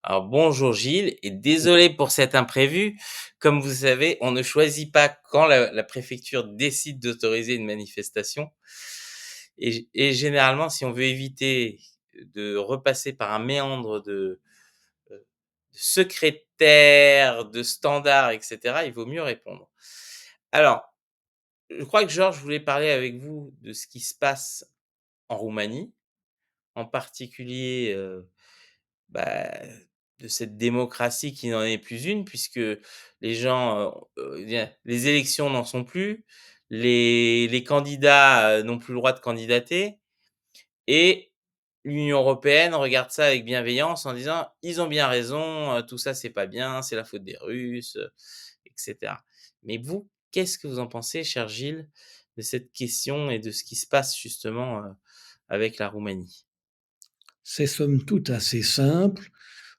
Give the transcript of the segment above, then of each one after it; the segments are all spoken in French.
Alors bonjour Gilles et désolé pour cet imprévu. Comme vous savez, on ne choisit pas quand la préfecture décide d'autoriser une manifestation. Et généralement, si on veut éviter de repasser par un méandre de secrétaire, de standards, etc., il vaut mieux répondre. Alors, je crois que Georges voulait parler avec vous de ce qui se passe en Roumanie, en particulier bah, de cette démocratie qui n'en est plus une puisque les gens, bien les élections n'en sont plus, les candidats, n'ont plus le droit de candidater et l'Union européenne regarde ça avec bienveillance en disant: «Ils ont bien raison, tout ça c'est pas bien, c'est la faute des Russes», et cetera. Mais vous, qu'est-ce que vous en pensez, cher Gilles, de cette question et de ce qui se passe justement, avec la Roumanie? C'est somme toute assez simple.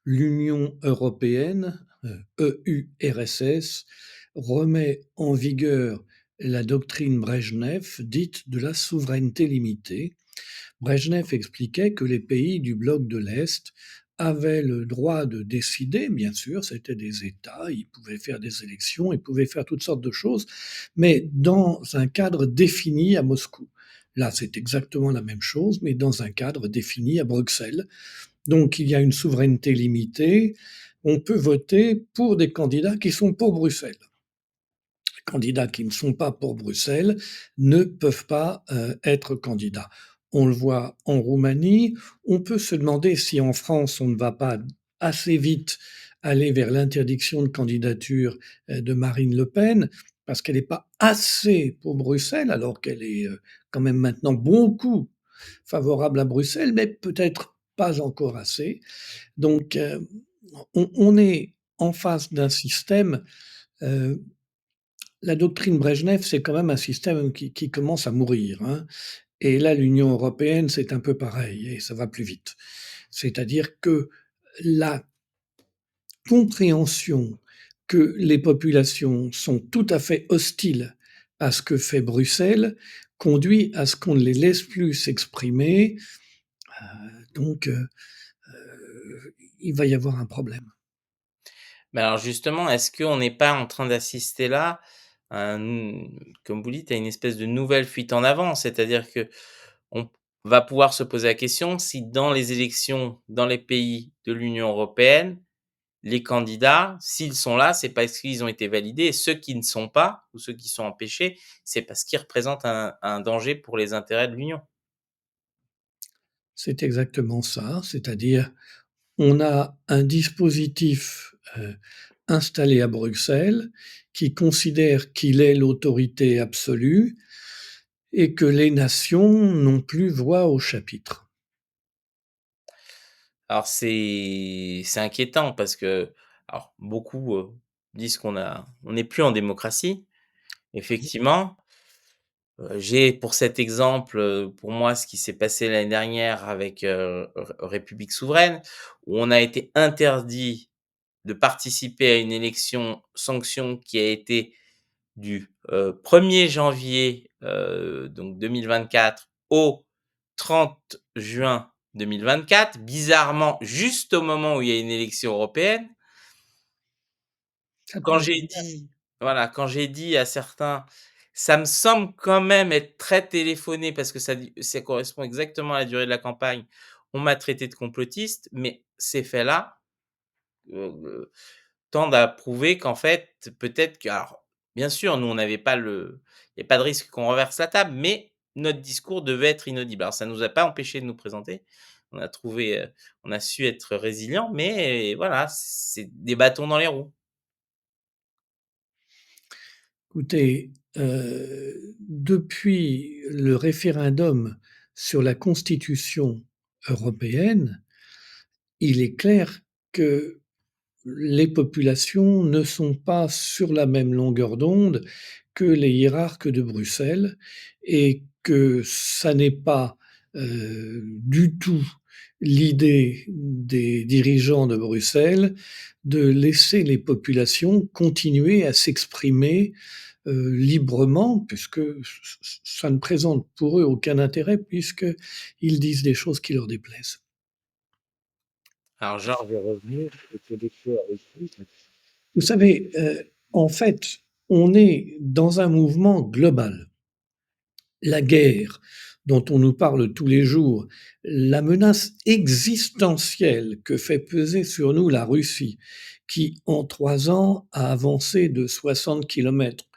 L'Union européenne, EURSS, remet en vigueur la doctrine Brejnev dite de la souveraineté limitée. Brejnev expliquait que les pays du bloc de l'Est avaient le droit de décider, bien sûr, c'était des États, ils pouvaient faire des élections, ils pouvaient faire toutes sortes de choses, mais dans un cadre défini à Moscou. Là, c'est exactement la même chose, mais dans un cadre défini à Bruxelles. Donc, il y a une souveraineté limitée. On peut voter pour des candidats qui sont pour Bruxelles. Les candidats qui ne sont pas pour Bruxelles ne peuvent pas être candidats. On le voit en Roumanie. On peut se demander si en France, on ne va pas assez vite aller vers l'interdiction de candidature de Marine Le Pen, parce qu'elle n'est pas assez pour Bruxelles, alors qu'elle est quand même maintenant beaucoup favorable à Bruxelles, mais peut-être pas encore assez. Donc, on est en face d'un système. euh, la doctrine Brejnev, c'est quand même un système qui commence à mourir, hein. Et là, l'Union européenne, c'est un peu pareil, et ça va plus vite. C'est-à-dire que la compréhension que les populations sont tout à fait hostiles à ce que fait Bruxelles conduit à ce qu'on ne les laisse plus s'exprimer. Donc, il va y avoir un problème. Mais alors justement, est-ce qu'on n'est pas en train d'assister là, à un comme vous dites, à une espèce de nouvelle fuite en avant? C'est-à-dire qu'on va pouvoir se poser la question si dans les élections, dans les pays de l'Union européenne, les candidats, s'ils sont là, c'est parce qu'ils ont été validés et ceux qui ne sont pas ou ceux qui sont empêchés, c'est parce qu'ils représentent un danger pour les intérêts de l'Union. C'est exactement ça, c'est-à-dire on a un dispositif installé à Bruxelles qui considère qu'il est l'autorité absolue et que les nations n'ont plus voix au chapitre. Alors c'est inquiétant parce que alors beaucoup, disent on n'est plus en démocratie. Effectivement, j'ai pour cet exemple, pour moi, ce qui s'est passé l'année dernière avec, République souveraine, où on a été interdit de participer à une élection sanction qui a été du, 1er janvier, donc 2024 au 30 juin 2024. Bizarrement, juste au moment où il y a une élection européenne. Ça Quand tombe j'ai très bien. dit voilà, quand j'ai dit à certains: «Ça me semble quand même être très téléphoné parce que ça correspond exactement à la durée de la campagne», on m'a traité de complotiste, mais ces faits-là, heu, tendent à prouver qu'en fait, peut-être que alors, bien sûr, nous, on n'avait pas il y a pas de risque qu'on renverse la table, mais notre discours devait être inaudible. Alors ça nous a pas empêchés de nous présenter. On a trouvé, on a su être résilients, mais voilà, c'est des bâtons dans les roues. Écoutez, depuis le référendum sur la Constitution européenne, il est clair que les populations ne sont pas sur la même longueur d'onde que les hiérarques de Bruxelles et que ça n'est pas du tout l'idée des dirigeants de Bruxelles de laisser les populations continuer à s'exprimer librement, puisque ça ne présente pour eux aucun intérêt, puisqu'ils disent des choses qui leur déplaisent. Alors Georges est revenu, j'étais d'accord avec lui. Vous savez, en fait, on est dans un mouvement global. La guerre dont on nous parle tous les jours, la menace existentielle que fait peser sur nous la Russie, qui en 3 ans a avancé de 60 kilomètres.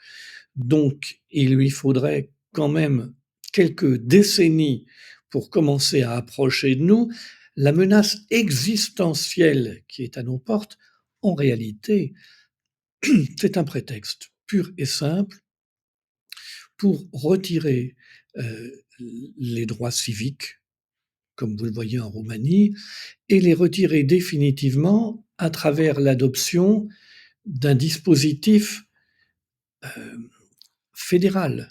Donc il lui faudrait quand même quelques décennies pour commencer à approcher de nous. La menace existentielle qui est à nos portes, en réalité, c'est un prétexte pur et simple pour retirer les droits civiques, comme vous le voyez en Roumanie, et les retirer définitivement à travers l'adoption d'un dispositif fédéral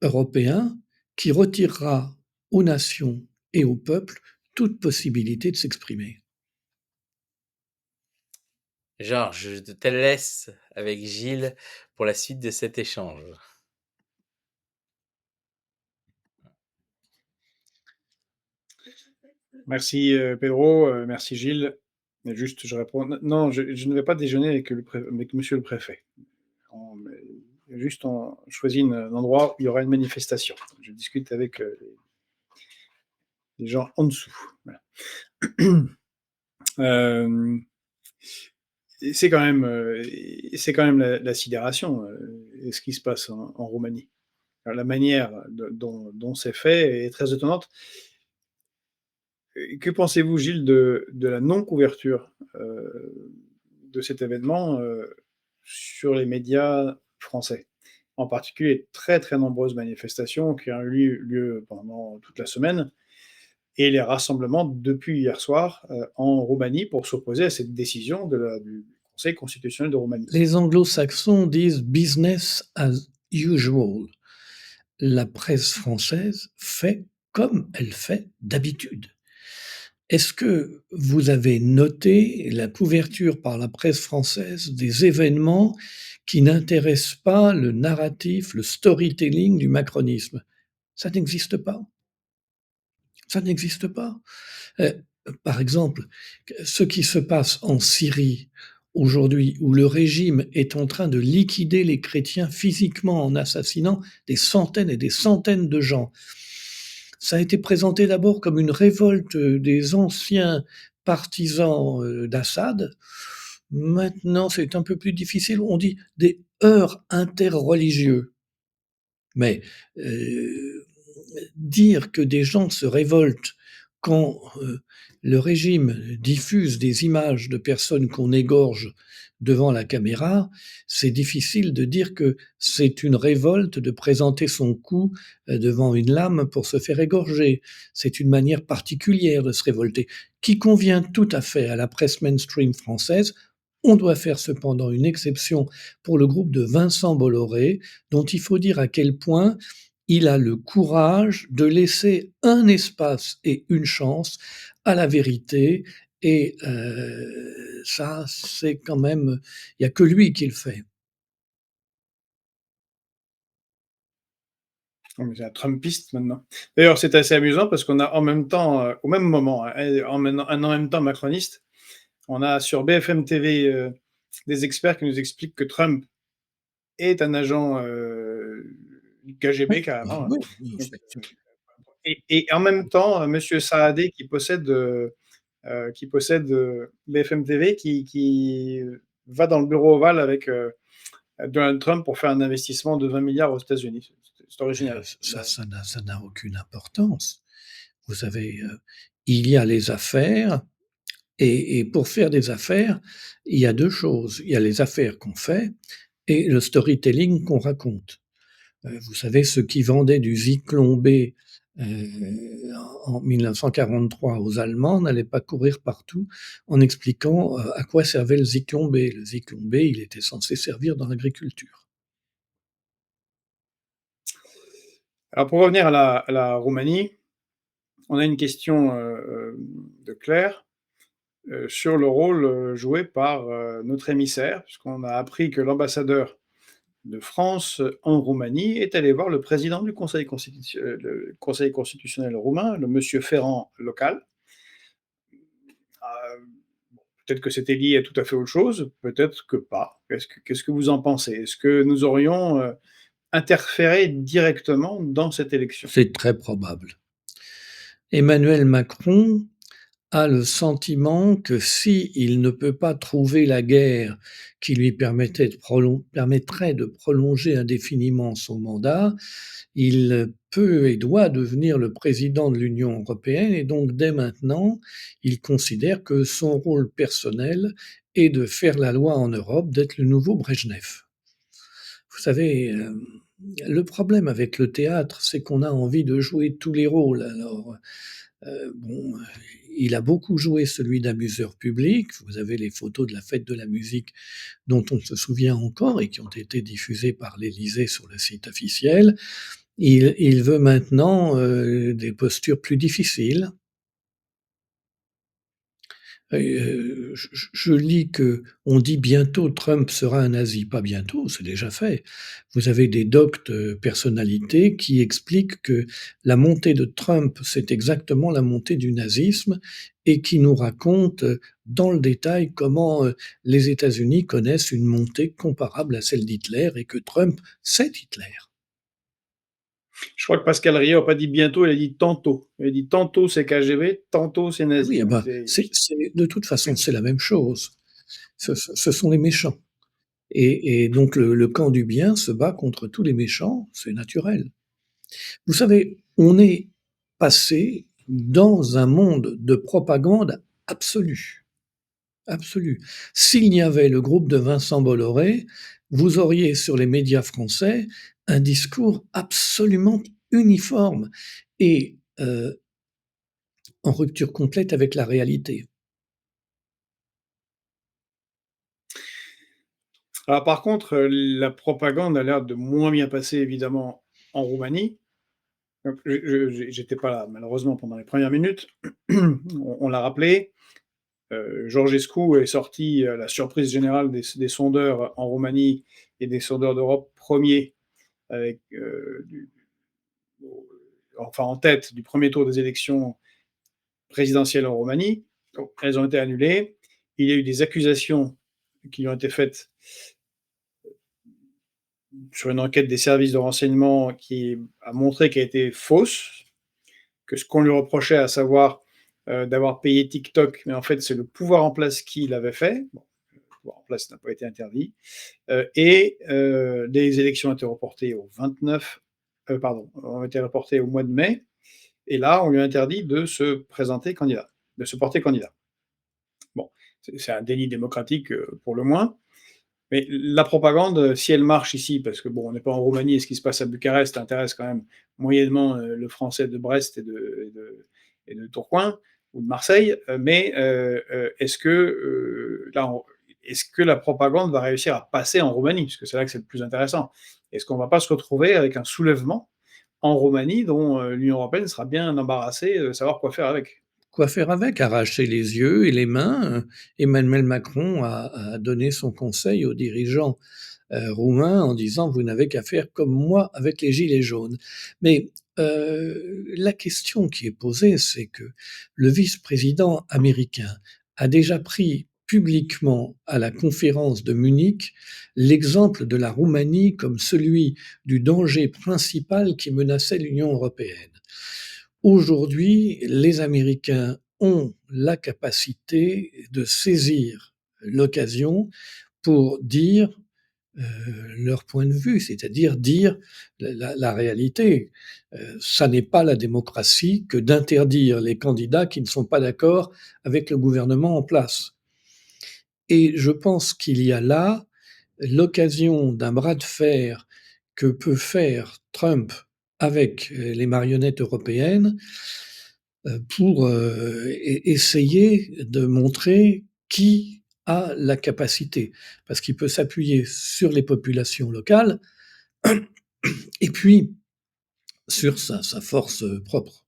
européen qui retirera aux nations et aux peuples toute possibilité de s'exprimer. Georges, je te laisse avec Gilles pour la suite de cet échange. Merci Pedro, merci Gilles. Mais juste, je réponds. Non, je ne vais pas déjeuner avec Monsieur le Préfet. On, juste, on choisit un endroit où il y aura une manifestation. Je discute avec les gens en dessous. Voilà. euh, c'est quand même la sidération, ce qui se passe en Roumanie. Alors, la manière dont c'est fait est très étonnante. Que pensez-vous, Gilles, de la non-couverture de cet événement sur les médias français? En particulier, très très nombreuses manifestations qui ont eu lieu pendant toute la semaine et les rassemblements depuis hier soir en Roumanie pour s'opposer à cette décision du Conseil constitutionnel de Roumanie. Les anglo-saxons disent business as usual. La presse française fait comme elle fait d'habitude. Est-ce que vous avez noté la couverture par la presse française des événements qui n'intéressent pas le narratif, le storytelling du macronisme? Ça n'existe pas. Ça n'existe pas. Euh, Par exemple, ce qui se passe en Syrie aujourd'hui, où le régime est en train de liquider les chrétiens physiquement en assassinant des centaines et des centaines de gens. Ça a été présenté d'abord comme une révolte des anciens partisans d'Assad. Maintenant, c'est un peu plus difficile. On dit des heurts interreligieux. Mais dire que des gens se révoltent quand le régime diffuse des images de personnes qu'on égorge devant la caméra, c'est difficile de dire que c'est une révolte de présenter son cou devant une lame pour se faire égorger. C'est une manière particulière de se révolter, qui convient tout à fait à la presse mainstream française. On doit faire cependant une exception pour le groupe de Vincent Bolloré, dont il faut dire à quel point il a le courage de laisser un espace et une chance à la vérité. Et ça, c'est quand même, il n'y a que lui qui le fait. On est un Trumpiste maintenant. D'ailleurs, c'est assez amusant parce qu'on a en même temps, au même moment, hein, en même temps macroniste, on a sur BFM TV des experts qui nous expliquent que Trump est un agent du KGB Ah carrément. oui, Hein. Et en même temps, Monsieur Saadé qui possède BFM TV, qui va dans le bureau ovale avec Donald Trump pour faire un investissement de 20 milliards aux États-Unis. C'est original. ça n'a aucune importance. Vous savez, il y a les affaires, et pour faire des affaires, il y a deux choses. Il y a les affaires qu'on fait et le storytelling qu'on raconte. Vous savez, ceux qui vendaient du Zyklon B en 1943 aux Allemands n'allaient pas courir partout en expliquant à quoi servait le Zyklon B. Le Zyklon B, il était censé servir dans l'agriculture. Alors pour revenir à la Roumanie, on a une question de Claire sur le rôle joué par notre émissaire, puisqu'on a appris que l'ambassadeur de France en Roumanie est allé voir le président du le Conseil constitutionnel roumain, le monsieur Ferrand local, peut-être que c'était lié à tout à fait autre chose, peut-être que pas. Qu'est-ce que vous en pensez? Est-ce que nous aurions, interféré directement dans cette élection? C'est très probable. Emmanuel Macron a le sentiment que s'il ne peut pas trouver la guerre qui lui permettrait de prolonger indéfiniment son mandat, il peut et doit devenir le président de l'Union européenne et donc dès maintenant, il considère que son rôle personnel est de faire la loi en Europe, d'être le nouveau Brejnev. Vous savez, le problème avec le théâtre, c'est qu'on a envie de jouer tous les rôles. Alors, bon, il a beaucoup joué celui d'amuseur public. Vous avez les photos de la fête de la musique dont on se souvient encore et qui ont été diffusées par l'Élysée sur le site officiel. Il veut maintenant des postures plus difficiles. Je lis qu'on dit bientôt Trump sera un nazi. Pas bientôt, c'est déjà fait. Vous avez des doctes personnalités qui expliquent que la montée de Trump, c'est exactement la montée du nazisme et qui nous racontent dans le détail comment les États-Unis connaissent une montée comparable à celle d'Hitler et que Trump, c'est Hitler. Je crois que Pascal Rieu n'a pas dit bientôt, il a dit tantôt. Il a dit tantôt c'est KGB, tantôt c'est Oui, nazi. eh Donc ben, de toute façon, c'est la même chose. Ce sont les méchants. Et donc le camp du bien se bat contre tous les méchants, c'est naturel. Vous savez, on est passé dans un monde de propagande absolue, absolue. S'il n'y avait le groupe de Vincent Bolloré, vous auriez sur les médias français un discours absolument uniforme et en rupture complète avec la réalité. alors par contre, la propagande a l'air de moins bien passer évidemment en Roumanie. J'étais pas là malheureusement pendant les premières minutes. On l'a rappelé, Georgescu est sorti à la surprise générale des sondeurs en Roumanie et des sondeurs d'Europe 1er avec, enfin en tête du premier tour des élections présidentielles en Roumanie. Donc elles ont été annulées. Il y a eu des accusations qui ont été faites sur une enquête des services de renseignement qui a montré qu'elle était fausse, que ce qu'on lui reprochait, à savoir d'avoir payé TikTok, mais en fait c'est le pouvoir en place qui l'avait fait. Bon, le pouvoir en place n'a pas été interdit. Les élections ont été reportées au 29, pardon, ont été reportées au mois de mai. Et là, on lui a interdit de se présenter candidat, de se porter candidat. Bon, c'est un déni démocratique pour le moins. Mais la propagande, si elle marche ici, parce que bon, on n'est pas en Roumanie et ce qui se passe à Bucarest intéresse quand même moyennement le français de Brest et de Tourcoing ou de Marseille, mais est-ce que est-ce que la propagande va réussir à passer en Roumanie? Puisque c'est là que c'est le plus intéressant. Est-ce qu'on ne va pas se retrouver avec un soulèvement en Roumanie dont l'Union européenne sera bien embarrassée de savoir quoi faire avec? Quoi faire avec? Arracher les yeux et les mains. Emmanuel Macron a donné son conseil aux dirigeants roumains en disant: «Vous n'avez qu'à faire comme moi avec les gilets jaunes». Mais la question qui est posée, c'est que le vice-président américain a déjà pris publiquement à la conférence de Munich l'exemple de la Roumanie comme celui du danger principal qui menaçait l'Union européenne. Aujourd'hui, les Américains ont la capacité de saisir l'occasion pour dire leur point de vue, c'est-à-dire dire la réalité. Ça n'est pas la démocratie que d'interdire les candidats qui ne sont pas d'accord avec le gouvernement en place. Et je pense qu'il y a là l'occasion d'un bras de fer que peut faire Trump avec les marionnettes européennes pour essayer de montrer qui a la capacité. Parce qu'il peut s'appuyer sur les populations locales et puis sur sa force propre.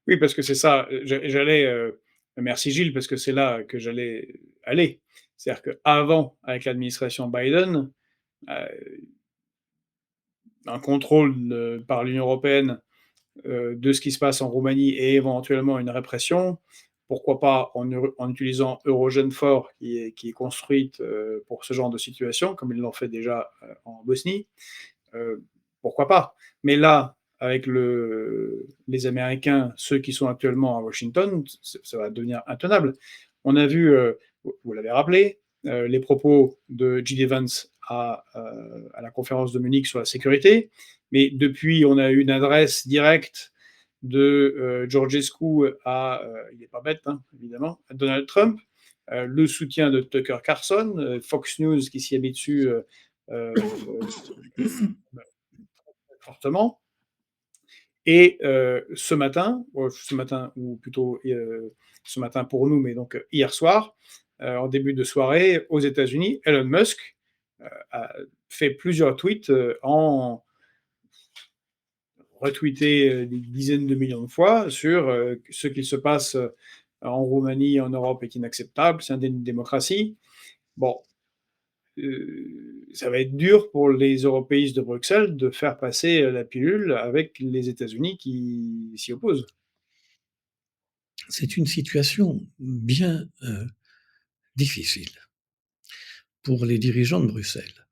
Oui, parce que c'est ça, j'allais, merci Gilles, parce que c'est là que j'allais aller. C'est-à-dire qu'avant, avec l'administration Biden, heu, un contrôle, par l'Union européenne, de ce qui se passe en Roumanie et éventuellement une répression, pourquoi pas en utilisant Eurogenfor qui est construite, pour ce genre de situation, comme ils l'ont fait déjà, en Bosnie, heu, pourquoi pas? Mais là, avec les Américains, ceux qui sont actuellement à Washington, ça va devenir intenable. On a vu, vous l'avez rappelé, les propos de Jill Evans à la conférence de Munich sur la sécurité, mais depuis, on a eu une adresse directe de, Georgescu il n'est pas bête, hein, évidemment, à Donald Trump, le soutien de Tucker Carlson, Fox News qui s'y est mis dessus, fortement. Et ce matin ou plutôt ce matin pour nous, mais donc hier soir, en début de soirée aux États-Unis, Elon Musk a fait plusieurs tweets en retweeté des dizaines de millions de fois sur ce qui se passe en Roumanie, en Europe est inacceptable, c'est un déni de démocratie. Bon, ça va être dur pour les européistes de Bruxelles de faire passer la pilule avec les États-Unis qui s'y opposent. C'est une situation bien, difficile pour les dirigeants de Bruxelles,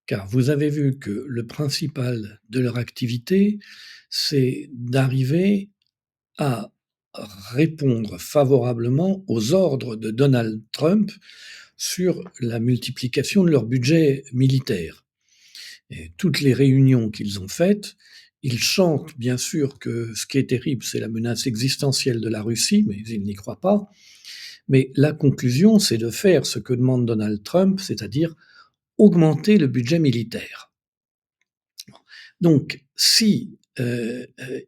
car vous avez vu que le principal de leur activité, c'est d'arriver à répondre favorablement aux ordres de Donald Trump sur la multiplication de leur budget militaire. Et toutes les réunions qu'ils ont faites, ils chantent bien sûr que ce qui est terrible, c'est la menace existentielle de la Russie, mais ils n'y croient pas. Mais la conclusion, c'est de faire ce que demande Donald Trump, c'est-à-dire augmenter le budget militaire. Donc, si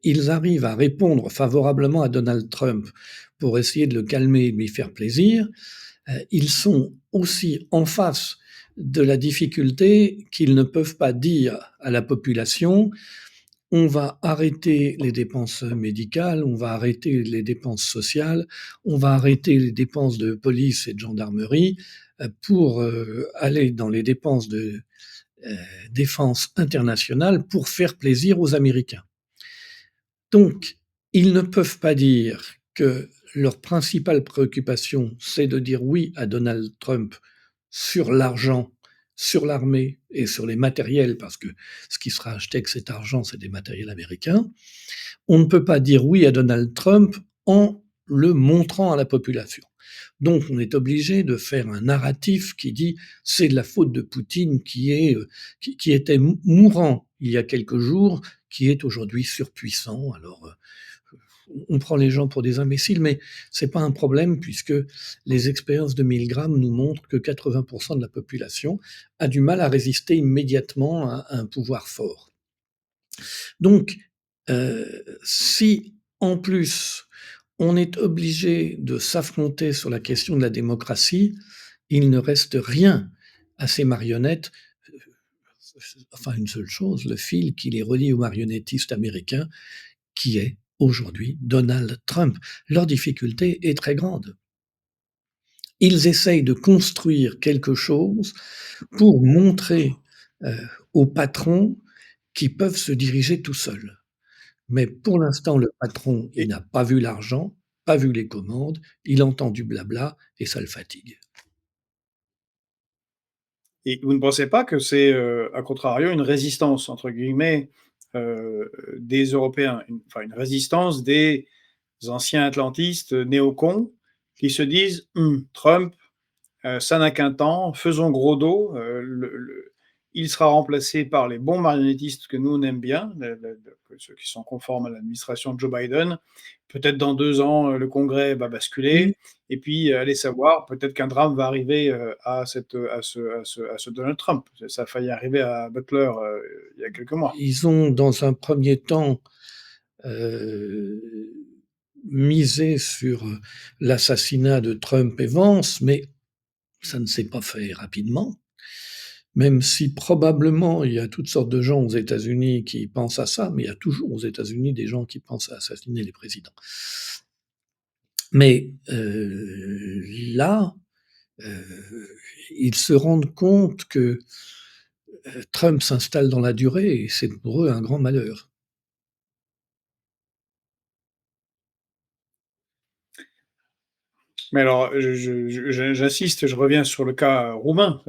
ils arrivent à répondre favorablement à Donald Trump pour essayer de le calmer et de lui faire plaisir, ils sont aussi en face de la difficulté qu'ils ne peuvent pas dire à la population on va arrêter les dépenses médicales, on va arrêter les dépenses sociales, on va arrêter les dépenses de police et de gendarmerie pour aller dans les dépenses de défense internationale pour faire plaisir aux Américains. Donc, ils ne peuvent pas dire que leur principale préoccupation, c'est de dire oui à Donald Trump sur l'argent, sur l'armée et sur les matériels, parce que ce qui sera acheté avec cet argent, c'est des matériels américains. On ne peut pas dire oui à Donald Trump en le montrant à la population. Donc, on est obligé de faire un narratif qui dit c'est de la faute de Poutine qui était mourant il y a quelques jours, qui est aujourd'hui surpuissant. Alors, on prend les gens pour des imbéciles, mais c'est pas un problème puisque les expériences de 1000 grammes nous montrent que 80% de la population a du mal à résister immédiatement à un pouvoir fort. Donc, si en plus on est obligé de s'affronter sur la question de la démocratie, il ne reste rien à ces marionnettes, enfin une seule chose, le fil qui les relie aux marionnettistes américains, qui est aujourd'hui Donald Trump. Leur difficulté est très grande. Ils essayent de construire quelque chose pour montrer aux patrons qu'ils peuvent se diriger tout seuls. Mais pour l'instant, le patron, il Et, n'a pas vu l'argent, pas vu les commandes, il entend du blabla et ça le fatigue. et vous ne pensez pas que c'est, à contrario, une «résistance» entre guillemets, des Européens, enfin une résistance des anciens atlantistes néocons qui se disent: Trump, ça n'a qu'un temps, faisons gros dos, il sera remplacé par les bons marionnettistes que nous on aime bien, ceux qui sont conformes à l'administration de Joe Biden. Peut-être dans 2 ans, le Congrès va Oui, basculer et puis, allez savoir, peut-être qu'un drame va arriver, à ce Donald Trump. Ça a failli arriver à Butler, il y a quelques mois. ils ont dans un premier temps euh, misé sur l'assassinat de Trump et Vance, mais ça ne s'est pas fait rapidement. Même si probablement il y a toutes sortes de gens aux États-Unis qui pensent à ça, mais il y a toujours aux États-Unis des gens qui pensent à assassiner les présidents. Mais là, ils se rendent compte que Trump s'installe dans la durée et c'est pour eux un grand malheur. Mais alors, j'insiste, je reviens sur le cas roumain.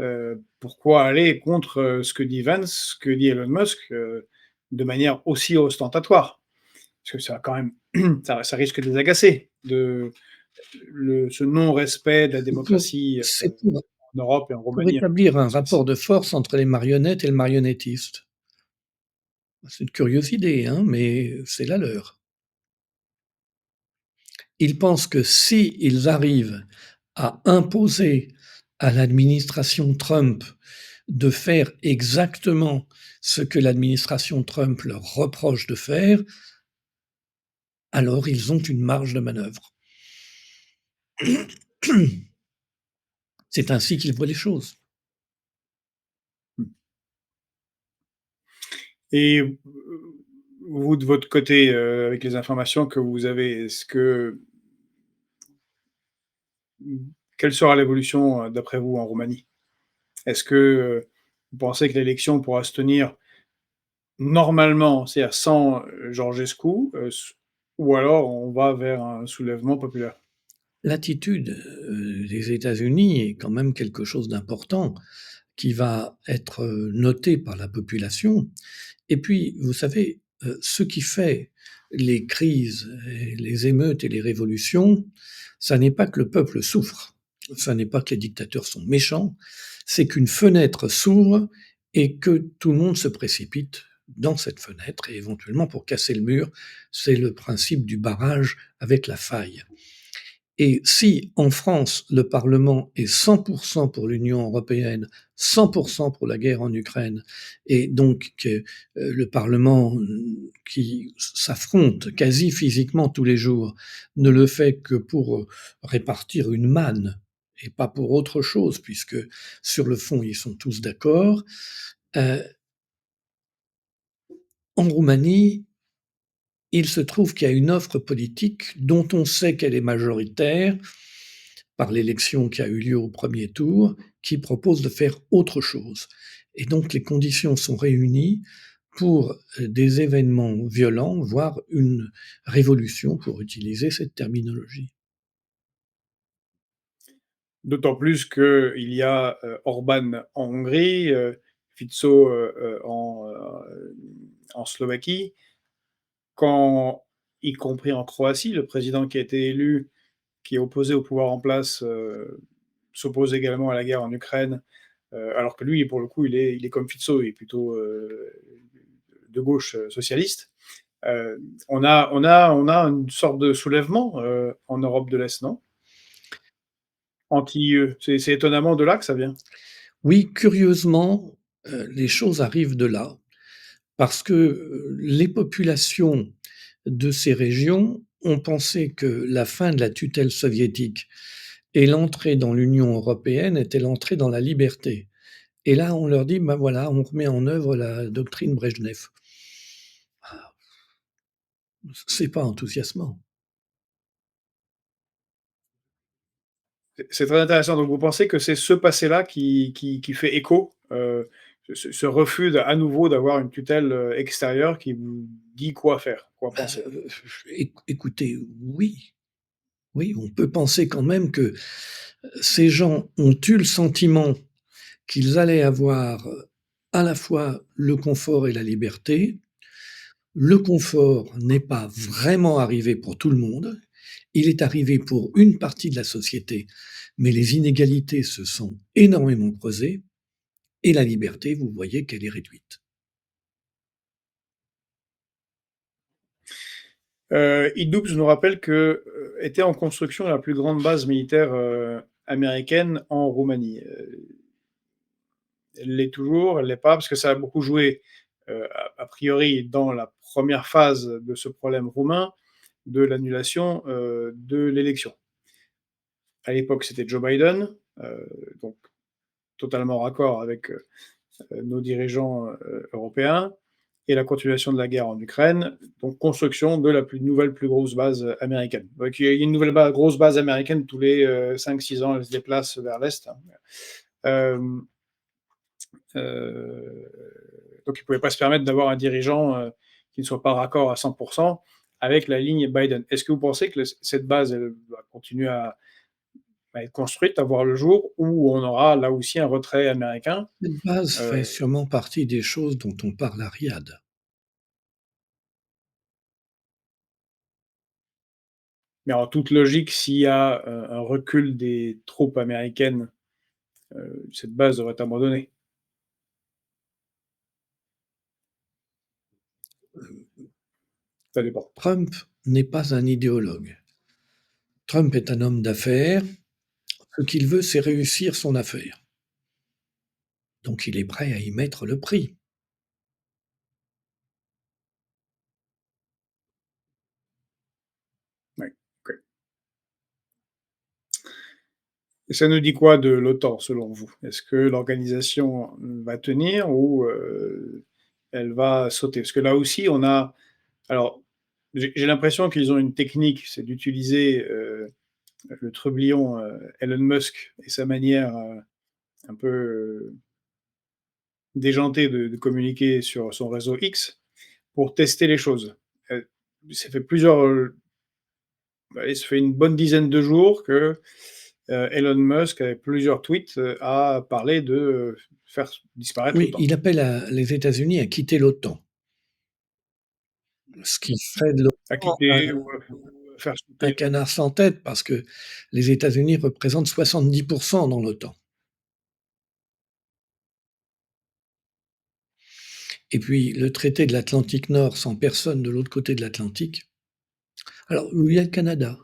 Pourquoi aller contre, ce que dit Vance, ce que dit Elon Musk, de manière aussi ostentatoire? Parce que ça quand même ça risque de les agacer, ce non-respect de la C'est pour démocratie, c'est pour en Europe et en pour Roumanie, hein. établir un C'est rapport de force entre les marionnettes et le marionnettiste. C'est une curieuse idée, hein, mais c'est la leur. Ils pensent que si ils arrivent à imposer à l'administration Trump de faire exactement ce que l'administration Trump leur reproche de faire, alors ils ont une marge de manœuvre. C'est ainsi qu'ils voient les choses. et vous, de votre côté, avec les informations que vous avez, est-ce que quelle sera l'évolution, d'après vous, en Roumanie? Est-ce que, vous pensez que l'élection pourra se tenir normalement, c'est-à-dire sans, Georgescu, ou alors on va vers un soulèvement populaire? L'attitude, des États-Unis est quand même quelque chose d'important qui va être, noté par la population. Et puis, vous savez, ce qui fait les crises et les émeutes et les révolutions, ça n'est pas que le peuple souffre, ça n'est pas que les dictateurs sont méchants, c'est qu'une fenêtre s'ouvre et que tout le monde se précipite dans cette fenêtre et éventuellement pour casser le mur. C'est le principe du barrage avec la faille. Et si en France, le Parlement est 100% pour l'Union européenne, 100% pour la guerre en Ukraine, et donc que le Parlement qui s'affronte quasi physiquement tous les jours ne le fait que pour répartir une manne et pas pour autre chose, puisque sur le fond, ils sont tous d'accord, euh, en Roumanie, il se trouve qu'il y a une offre politique dont on sait qu'elle est majoritaire, par l'élection qui a eu lieu au premier tour, qui propose de faire autre chose. Et donc les conditions sont réunies pour des événements violents, voire une révolution, pour utiliser cette terminologie. D'autant plus qu'il y a, Orban en Hongrie, Fico, en Slovaquie, quand y compris en Croatie, le président qui a été élu, qui est opposé au pouvoir en place, s'oppose également à la guerre en Ukraine, alors que lui, pour le coup, il est comme Fico, il est plutôt, de gauche, socialiste. On a une sorte de soulèvement, en Europe de l'Est, non? Anti, c'est étonnamment de là que ça vient. Oui, curieusement, les choses arrivent de là, parce que les populations de ces régions ont pensé que la fin de la tutelle soviétique et l'entrée dans l'Union européenne était l'entrée dans la liberté. Et là, on leur dit, ben voilà, on remet en œuvre la doctrine Brejnev. C'est pas enthousiasmant. C'est très intéressant. Donc vous pensez que c'est ce passé-là qui fait écho, ce refus à nouveau d'avoir une tutelle, extérieure qui vous dit quoi faire, quoi penser? Écoutez, oui, oui, on peut penser quand même que ces gens ont eu le sentiment qu'ils allaient avoir à la fois le confort et la liberté. Le confort n'est pas vraiment arrivé pour tout le monde. Il est arrivé pour une partie de la société, mais les inégalités se sont énormément creusées et la liberté, vous voyez qu'elle est réduite. Idlib nous rappelle que, était en construction la plus grande base militaire, américaine en Roumanie. Elle l'est toujours, elle l'est pas, parce que ça a beaucoup joué, a priori dans la première phase de ce problème roumain, de l'annulation, de l'élection. À l'époque, c'était Joe Biden, donc totalement raccord avec, nos dirigeants, européens, et la continuation de la guerre en Ukraine, donc construction de la nouvelle, plus grosse base américaine. Donc il y a une nouvelle grosse base américaine tous les 5-6 ans, elle se déplace vers l'Est, hein. Euh, euh, donc ils ne pouvaient pas se permettre d'avoir un dirigeant qui ne soit pas raccord à 100% avec la ligne Biden. Est-ce que vous pensez que cette base elle va continuer va être construite, à voir le jour, où on aura là aussi un retrait américain. Cette base fait Heu, sûrement partie des choses dont on parle à Riyad. mais en toute logique, s'il y a, un recul des troupes américaines, cette base devrait être abandonnée. Ça dépend. Trump n'est pas un idéologue. Trump est un homme d'affaires. Ce qu'il veut, c'est réussir son affaire. Donc il est prêt à y mettre le prix. Ouais, OK. Et ça nous dit quoi de l'OTAN, selon vous? Est-ce que l'organisation, va tenir ou, elle va sauter? Parce que là aussi, on a alors, j'ai l'impression qu'ils ont une technique, c'est d'utiliser, le trublion, Elon Musk et sa manière, un peu, déjantée de communiquer sur son réseau X pour tester les choses. Ça fait plusieurs, allez, ça fait une bonne dizaine de jours que, Elon Musk, avec plusieurs tweets, a parlé de, faire disparaître Oui, l'OTAN. il appelle les États-Unis à quitter l'OTAN, ce qui fait de À l'OTAN quitter ou à faire un sauter. canard sans tête parce que les États-Unis représentent 70 dans l'OTAN. Et puis le traité de l'Atlantique Nord sans personne de l'autre côté de l'Atlantique. Alors, il y a le Canada.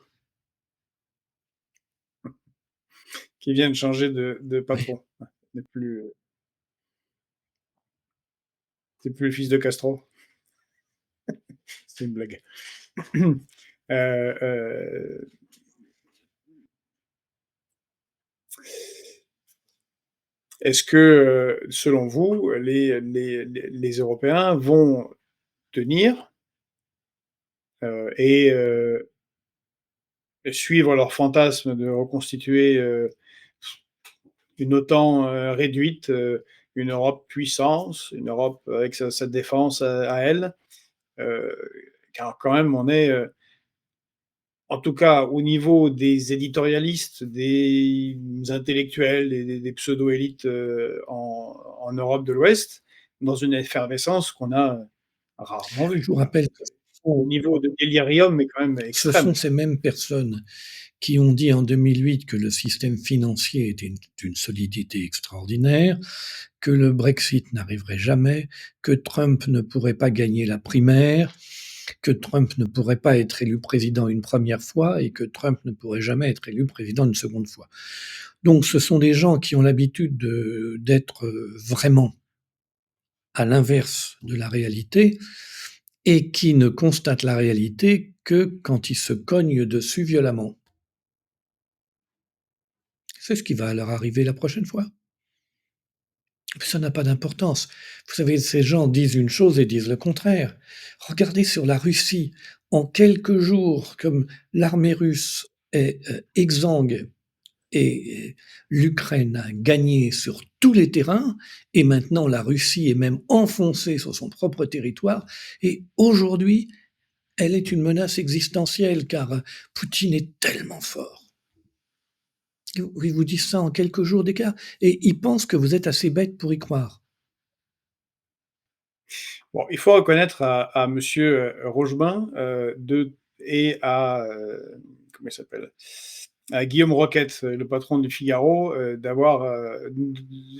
Qui viennent changer de Oui. patron. C'est plus, c'est plus le fils de Castro. C'est une blague. Heu, est-ce que, selon vous, les Européens vont tenir, et suivre leur fantasme de reconstituer, une OTAN, réduite, une Europe puissance, une Europe avec sa défense à elle? Heu, car quand même on est, en tout cas, au niveau des éditorialistes, des intellectuels, des pseudo-élites, en Europe de l'Ouest, dans une effervescence qu'on a rarement Je vue, vous quoi. rappelle que Le niveau de délirium est quand même ce sont extrême. ces mêmes personnes qui ont dit en 2008 que le système financier était d'une solidité extraordinaire, que le Brexit n'arriverait jamais, que Trump ne pourrait pas gagner la primaire, que Trump ne pourrait pas être élu président une première fois et que Trump ne pourrait jamais être élu président une seconde fois. Donc ce sont des gens qui ont l'habitude d'être vraiment à l'inverse de la réalité et qui ne constatent la réalité que quand ils se cognent dessus violemment. C'est ce qui va leur arriver la prochaine fois. Ça n'a pas d'importance. Vous savez, ces gens disent une chose et disent le contraire. Regardez sur la Russie. En quelques jours, comme l'armée russe est exsangue et l'Ukraine a gagné sur tous les terrains, et maintenant la Russie est même enfoncée sur son propre territoire, et aujourd'hui, elle est une menace existentielle car Poutine est tellement fort. Ils vous disent ça en quelques jours d'écart et ils pensent que vous êtes assez bête pour y croire. Bon, il faut reconnaître à monsieur, Rochebain, et à, comment il s'appelle? À Guillaume Roquette, le patron du Figaro, d'avoir,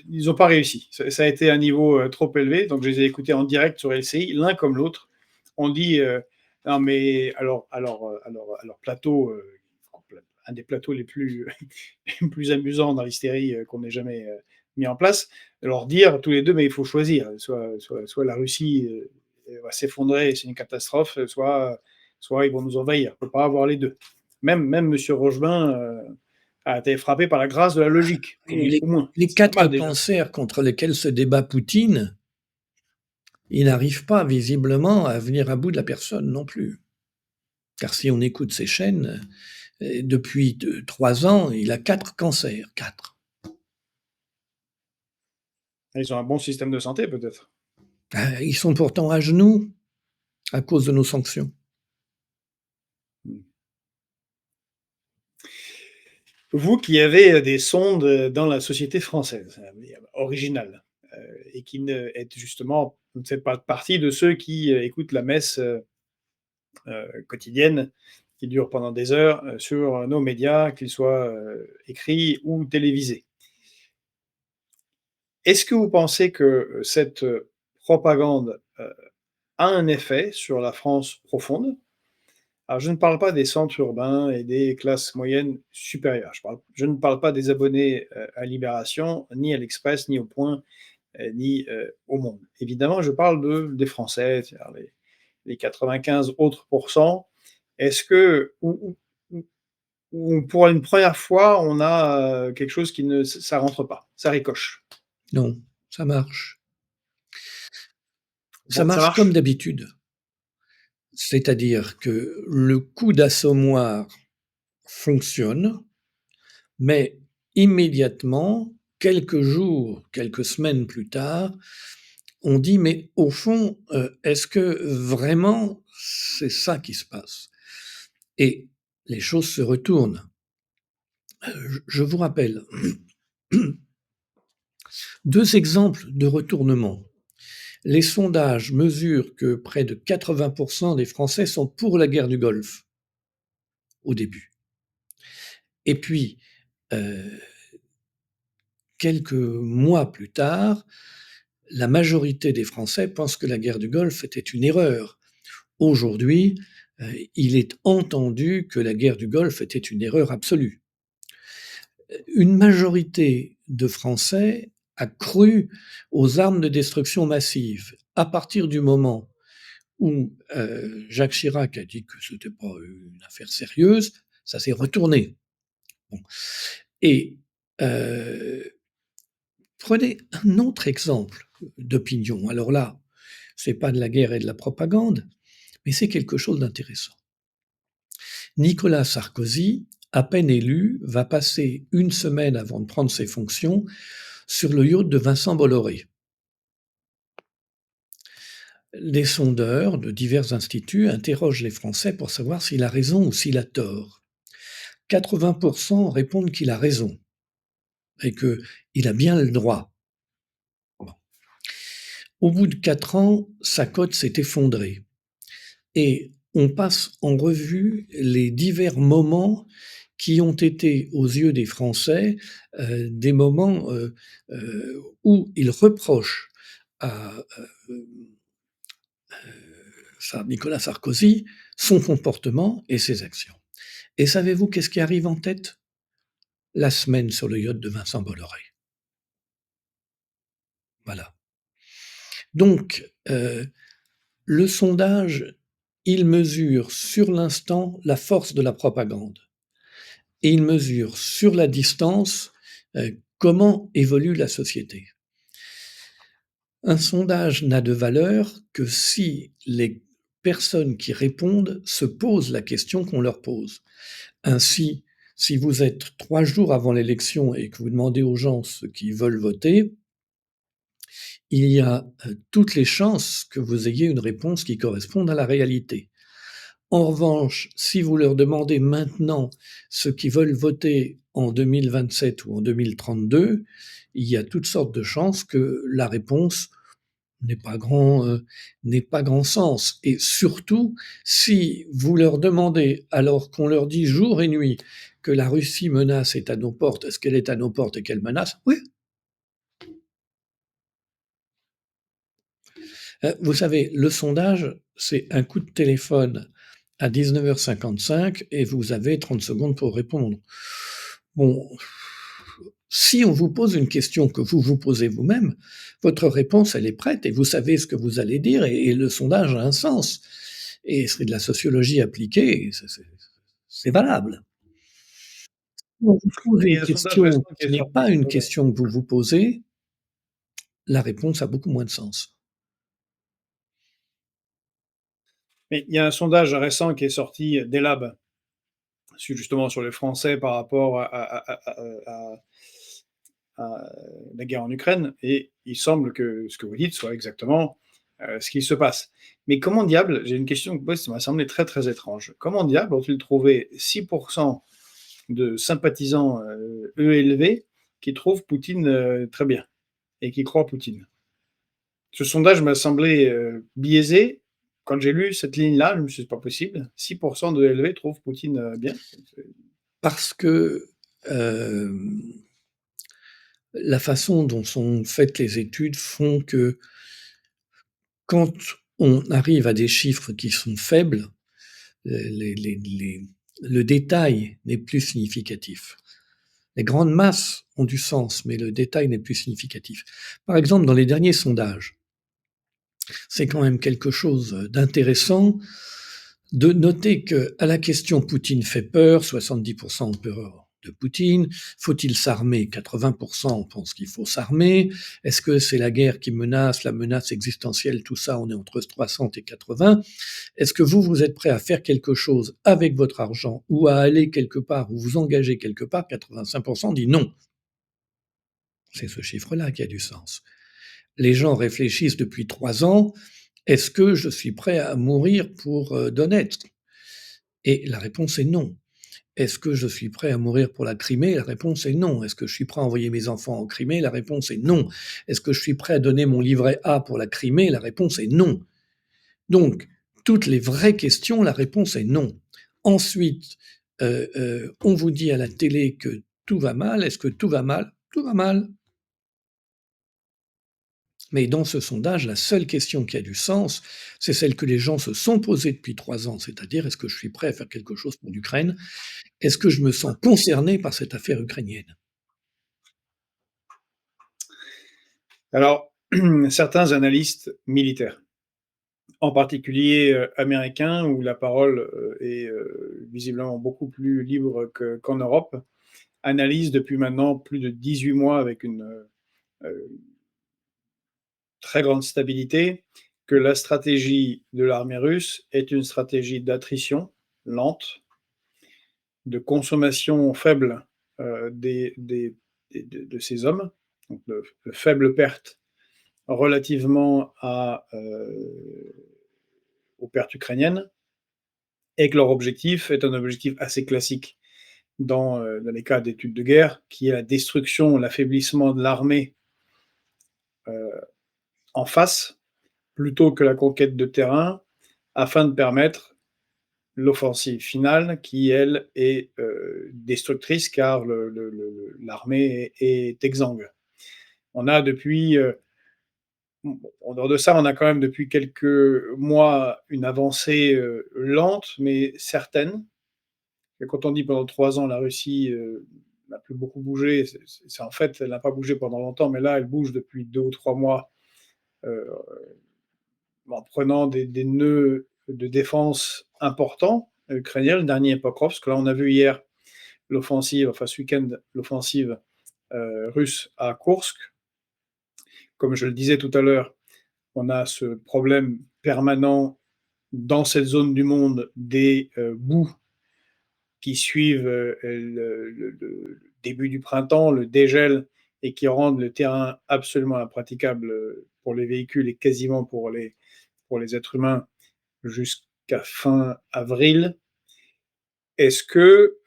ils n'ont pas réussi. Ça a été un niveau, trop élevé, donc je les ai écoutés en direct sur LCI, l'un comme l'autre. On dit, non mais alors plateau, un des plateaux les plus les plus amusants dans l'hystérie, qu'on ait jamais, mis en place, leur dire tous les 2: «Mais il faut choisir, soit la Russie, va s'effondrer et c'est une catastrophe, soit ils vont nous envahir. On peut pas avoir les 2». Même monsieur Rochebain, a été frappé par la grâce de la logique, Et au moins. les C'est pas 4 mal déjà. cancers contre lesquels se débat Poutine, ils n'arrivent pas visiblement à venir à bout de la personne non plus. Car si on écoute ses chaînes, depuis 3 ans, il a 4 cancers, 4. Ils ont un bon système de santé peut-être? Ils sont pourtant à genoux à cause de nos sanctions. Mmh. Vous qui avez, des sondes, dans la société française, originales, et qui ne êtes justement vous ne faites pas partie de ceux qui, écoutent la messe, quotidienne qui dure pendant des heures, sur nos médias, qu'ils soient, écrits ou télévisés. Est-ce que vous pensez que, cette, propagande, a un effet sur la France profonde? Alors je ne parle pas des centres urbains et des classes moyennes supérieures. Je ne parle pas des abonnés, à Libération, ni à l'Express, ni au Point, ni, au Monde. Évidemment, je parle des Français, c'est-à-dire les 95 autres pourcents. Est-ce que ou pour une première fois, on a, quelque chose qui ne ça rentre pas, ça ricoche? Non, ça marche. Ça Bon, ça marche comme marche? d'habitude. C'est-à-dire que le coup d'assommoir fonctionne, mais immédiatement, quelques jours, quelques semaines plus tard, on dit: «Mais au fond, est-ce que vraiment c'est ça qui se passe?» Et les choses se retournent. Je vous rappelle 2 exemples de retournement. Les sondages mesurent que près de 80 des Français sont pour la guerre du Golfe, au début. Et puis, heu, quelques mois plus tard, la majorité des Français pensent que la guerre du Golfe était une erreur. Aujourd'hui, il est entendu que la guerre du Golfe était une erreur absolue. Une majorité de Français a cru aux armes de destruction massive. À partir du moment où, Jacques Chirac a dit que c'était pas une affaire sérieuse, ça s'est retourné. Bon et heu, prenez un autre exemple d'opinion. Alors là, c'est pas de la guerre et de la propagande, mais c'est quelque chose d'intéressant. Nicolas Sarkozy, à peine élu, va passer une semaine avant de prendre ses fonctions sur le yacht de Vincent Bolloré. Les sondeurs de divers instituts interrogent les Français pour savoir s'il a raison ou s'il a tort. 80 répondent qu'il a raison et qu'il a bien le droit. Bon. Au bout de 4 ans, sa cote s'est effondrée et on passe en revue les divers moments qui ont été aux yeux des Français, des moments, où ils reprochent à, Nicolas Sarkozy son comportement et ses actions. Et savez-vous qu'est-ce qui arrive en tête? La semaine sur le yacht de Vincent Bolloré. Voilà. Donc, le sondage, il mesure sur l'instant la force de la propagande et il mesure sur la distance, comment évolue la société. Un sondage n'a de valeur que si les personnes qui répondent se posent la question qu'on leur pose. Ainsi, si vous êtes 3 jours avant l'élection et que vous demandez aux gens ce qu'ils veulent voter, il y a, toutes les chances que vous ayez une réponse qui corresponde à la réalité. En revanche, si vous leur demandez maintenant ce qu'ils veulent voter en 2027 ou en 2032, il y a toutes sortes de chances que la réponse n'ait pas grand, n'ait pas grand sens. Et surtout, si vous leur demandez, alors qu'on leur dit jour et nuit que la Russie menace est à nos portes, est-ce qu'elle est à nos portes et qu'elle menace? Oui. Vous savez, le sondage, c'est un coup de téléphone à 19h55 et vous avez 30 secondes pour répondre. Bon, si on vous pose une question que vous vous posez vous-même, votre réponse, elle est prête et vous savez ce que vous allez dire et le sondage a un sens. Et c'est de la sociologie appliquée, c'est valable. Si on vous pose Il y une a un sondage question récent qui qui est n'est sorti pas une sur, question que vous vous posez, la réponse a beaucoup moins de sens. mais il y a un sondage récent qui est sorti d'Elab, justement sur les Français par rapport à la guerre en Ukraine, et il semble que ce que vous dites soit exactement, ce qui se passe. Mais comment diable, j'ai une question que moi ça m'a semblé très, très étrange. Comment diable ont-ils trouvé 6 de sympathisants, élevés qui trouvent Poutine, très bien et qui croient Poutine. Ce sondage m'a semblé, biaisé. Quand j'ai lu cette ligne-là, je me suis dit: «C'est pas possible, 6 de élevés trouvent Poutine, bien». C'est Parce que, hem, la façon dont sont faites les études font que quand on arrive à des chiffres qui sont faibles, les le détail n'est plus significatif. Les grandes masses ont du sens, mais le détail n'est plus significatif. Par exemple, dans les derniers sondages, c'est quand même quelque chose d'intéressant de noter que à la question Poutine fait peur, 70% ont peur de Poutine. Faut-il s'armer? 80% pensent qu'il faut s'armer. Est-ce que c'est la guerre qui menace, la menace existentielle? Tout ça, on est entre 60 et 80. Est-ce que vous êtes prêt à faire quelque chose avec votre argent ou à aller quelque part ou vous engager quelque part? 85% dit non. C'est ce chiffre-là qui a du sens. Les gens réfléchissent depuis 3 ans. Est-ce que je suis prêt à mourir pour Donetsk? Et la réponse est non. Est-ce que je suis prêt à mourir pour la Crimée? La réponse est non. Est-ce que je suis prêt à envoyer mes enfants en Crimée? La réponse est non. Est-ce que je suis prêt à donner mon livret A pour la Crimée? La réponse est non. Donc, toutes les vraies questions, la réponse est non. Ensuite, on vous dit à la télé que tout va mal. Est-ce que tout va mal? Tout va mal. Mais dans ce sondage, la seule question qui a du sens, c'est celle que les gens se sont posées depuis 3 ans, c'est-à-dire est-ce que je suis prêt à faire quelque chose pour l'Ukraine? Est-ce que je me sens concerné par cette affaire ukrainienne? alors, certains analystes militaires, en particulier, américains où la parole, est, visiblement beaucoup plus libre qu'en Europe, analysent depuis maintenant plus de 18 mois avec une, très grande stabilité, que la stratégie de l'armée russe est une stratégie d'attrition lente, de consommation faible, de ces hommes, donc de faibles pertes relativement aux pertes ukrainiennes, et que leur objectif est un objectif assez classique dans les cas d'études de guerre, qui est la destruction, l'affaiblissement de l'armée euh, en face, plutôt que la conquête de terrain, afin de permettre l'offensive finale qui, elle, est destructrice car l'armée est exsangue. On a depuis, en dehors de ça, on a quand même depuis quelques mois une avancée lente mais certaine. Et quand on dit pendant 3 ans, la Russie n'a plus beaucoup bougé, c'est en fait, elle n'a pas bougé pendant longtemps, mais là, elle bouge depuis 2 ou 3 mois euh, en prenant des nœuds de défense importants ukrainiens. Le dernier est Pokrovsk. Là, on a vu hier l'offensive, enfin ce week-end, l'offensive russe à Kursk. Comme je le disais tout à l'heure, on a ce problème permanent dans cette zone du monde des boues qui suivent le début du printemps, le dégel, et qui rendent le terrain absolument impraticable pour les véhicules et quasiment pour les êtres humains jusqu'à fin avril. Est-ce que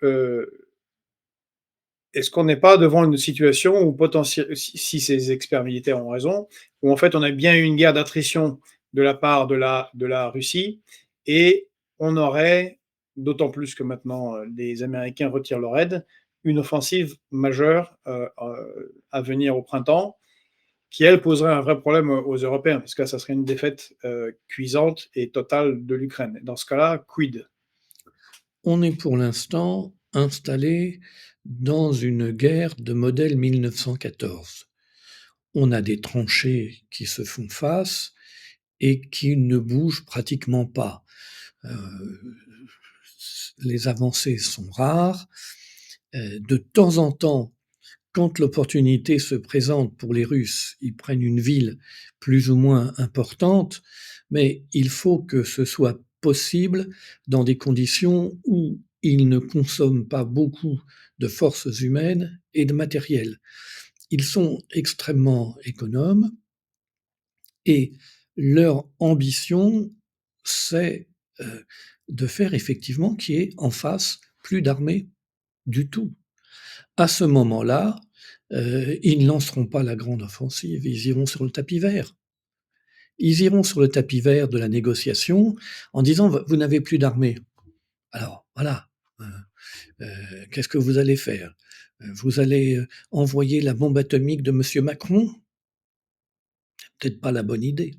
est-ce qu'on n'est pas devant une situation où potentiellement, si ces experts militaires ont raison, où en fait on a bien eu une guerre d'attrition de la part de la Russie et on aurait, d'autant plus que maintenant les Américains retirent leur aide, une offensive majeure à venir au printemps qui, elle, poserait un vrai problème aux Européens, parce que là, ça serait une défaite cuisante et totale de l'Ukraine. Dans ce cas-là, quid? On est pour l'instant installé dans une guerre de modèle 1914. On a des tranchées qui se font face et qui ne bougent pratiquement pas. Les avancées sont rares. De temps en temps, quand l'opportunité se présente pour les Russes, ils prennent une ville plus ou moins importante, mais il faut que ce soit possible dans des conditions où ils ne consomment pas beaucoup de forces humaines et de matériel. Ils sont extrêmement économes et leur ambition, c'est de faire effectivement qu'il y ait en face plus d'armées du tout. À ce moment-là, ils ne lanceront pas la grande offensive, ils iront sur le tapis vert. Ils iront sur le tapis vert de la négociation en disant: «Vous n'avez plus d'armée. Alors voilà, heu qu'est-ce que vous allez faire? Vous allez, envoyer la bombe atomique de monsieur Macron? Peut-être pas la bonne idée».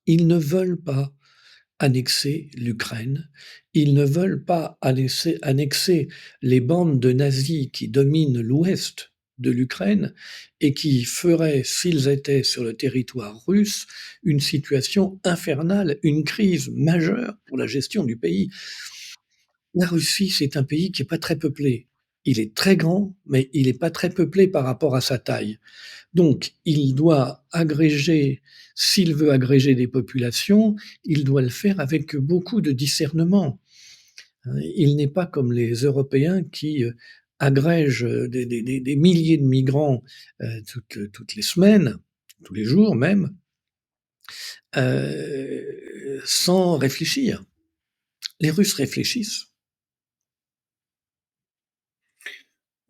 Ils ne veulent pas annexer l'Ukraine, ils ne veulent pas annexer les bandes de nazis qui dominent l'ouest de l'Ukraine et qui feraient, s'ils étaient sur le territoire russe, une situation infernale, une crise majeure pour la gestion du pays. La Russie, c'est un pays qui est pas très peuplé. Il est très grand, mais il est pas très peuplé par rapport à sa taille. Donc il doit agréger s'il veut agréger des populations, il doit le faire avec beaucoup de discernement. Il n'est pas comme les Européens qui, agrègent, des milliers de migrants, toutes les semaines, tous les jours même, sans réfléchir. Les Russes réfléchissent.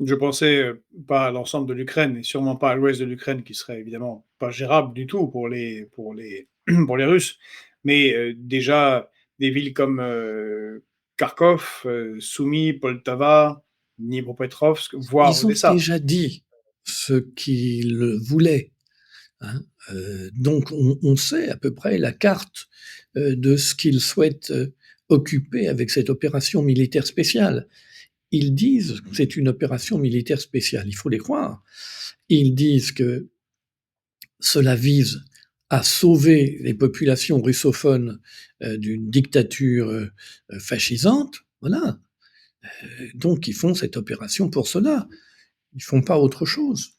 Je pensais, pas à l'ensemble de l'Ukraine et sûrement pas à l'ouest de l'Ukraine qui serait évidemment pas gérable du tout pour les pour les Russes. Mais, déjà des villes comme, Kharkov, Soumy, Poltava, Dnipropetrovsk, voire Ils ont Odessa. déjà dit ce qu'ils voulaient, hein. Donc on sait à peu près la carte, de ce qu'ils souhaitent, occuper avec cette opération militaire spéciale. Ils disent que c'est une opération militaire spéciale, il faut les croire. Ils disent que cela vise à sauver les populations russophones, d'une dictature, fascisante, voilà. Donc ils font cette opération pour cela. Ils font pas autre chose.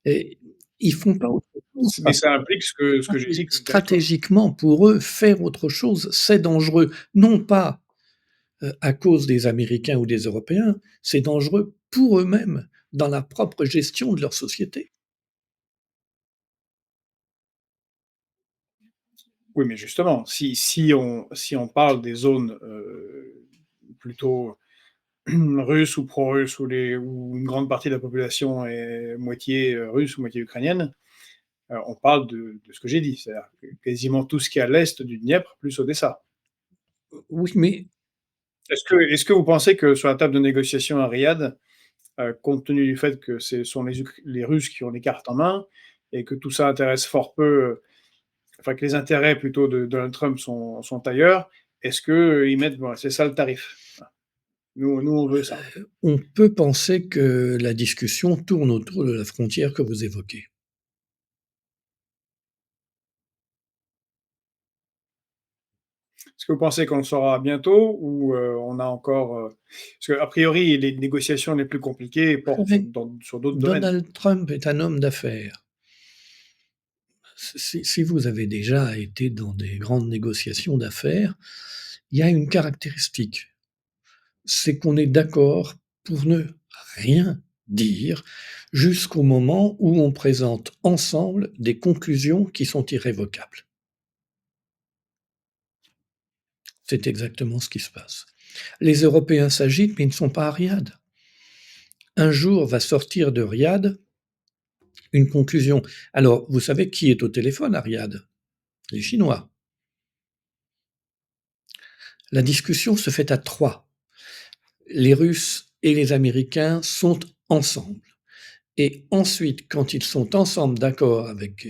Et ils font pas autre chose Mais parce ça implique ce que j'ai dit tout à l'heure. stratégiquement, pour eux, faire autre chose, c'est dangereux. Non pas, à cause des Américains ou des Européens, c'est dangereux pour eux-mêmes, dans la propre gestion de leur société. Oui, mais justement, si on parle des zones, plutôt russes ou pro-russes où une grande partie de la population est moitié, russe ou moitié ukrainienne, on parle de ce que j'ai dit, c'est-à-dire que quasiment tout ce qui est à l'est du Dniepr plus Odessa. Oui, mais Est-ce que vous pensez que sur la table de négociation à Riyad, compte tenu du fait que ce sont les Russes qui ont les cartes en main et que tout ça intéresse fort peu, enfin que les intérêts plutôt de Donald Trump sont ailleurs, est-ce qu'ils mettent: «Voilà, c'est ça le tarif. Nous on veut ça». on peut penser que la discussion tourne autour de la frontière que vous évoquez. Est-ce que vous pensez qu'on le saura bientôt ou on a encore, parce qu'a priori les négociations les plus compliquées Vous portent sur savez, dans sur d'autres domaines. Donald Trump est un homme d'affaires. Si vous avez déjà été dans des grandes négociations d'affaires, il y a une caractéristique, c'est qu'on est d'accord pour ne rien dire jusqu'au moment où on présente ensemble des conclusions qui sont irrévocables. C'est exactement ce qui se passe. Les Européens s'agitent, mais ils ne sont pas à Riyad. Un jour va sortir de Riyad une conclusion. Alors, vous savez qui est au téléphone à Riyad? Les Chinois. La discussion se fait à trois. Les Russes et les Américains sont ensemble. Et ensuite, quand ils sont ensemble d'accord avec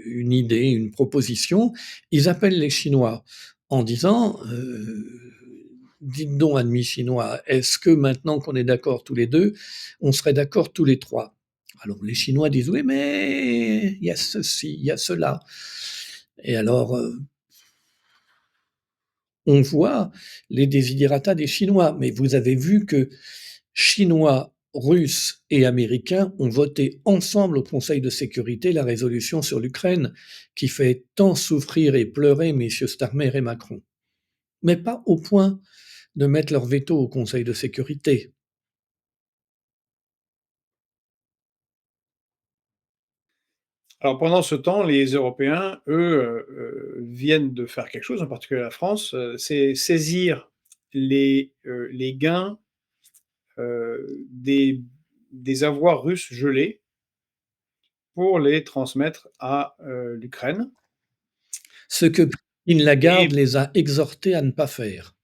une idée, une proposition, ils appellent les Chinois en disant dites donc, amis chinois, est-ce que maintenant qu'on est d'accord tous les deux, on serait d'accord tous les trois? Alors les Chinois disent oui, mais il y a ceci, il y a cela. Et alors, on voit les desiderata des Chinois, mais vous avez vu que Chinois, Russes et Américains ont voté ensemble au Conseil de sécurité la résolution sur l'Ukraine, qui fait tant souffrir et pleurer messieurs Starmer et Macron. Mais pas au point de mettre leur veto au Conseil de sécurité. Alors pendant ce temps, les Européens, eux, viennent de faire quelque chose, en particulier la France, c'est saisir les gains, des avoirs russes gelés pour les transmettre à, l'Ukraine Ce que Christine Lagarde et les a exhortés à ne pas faire.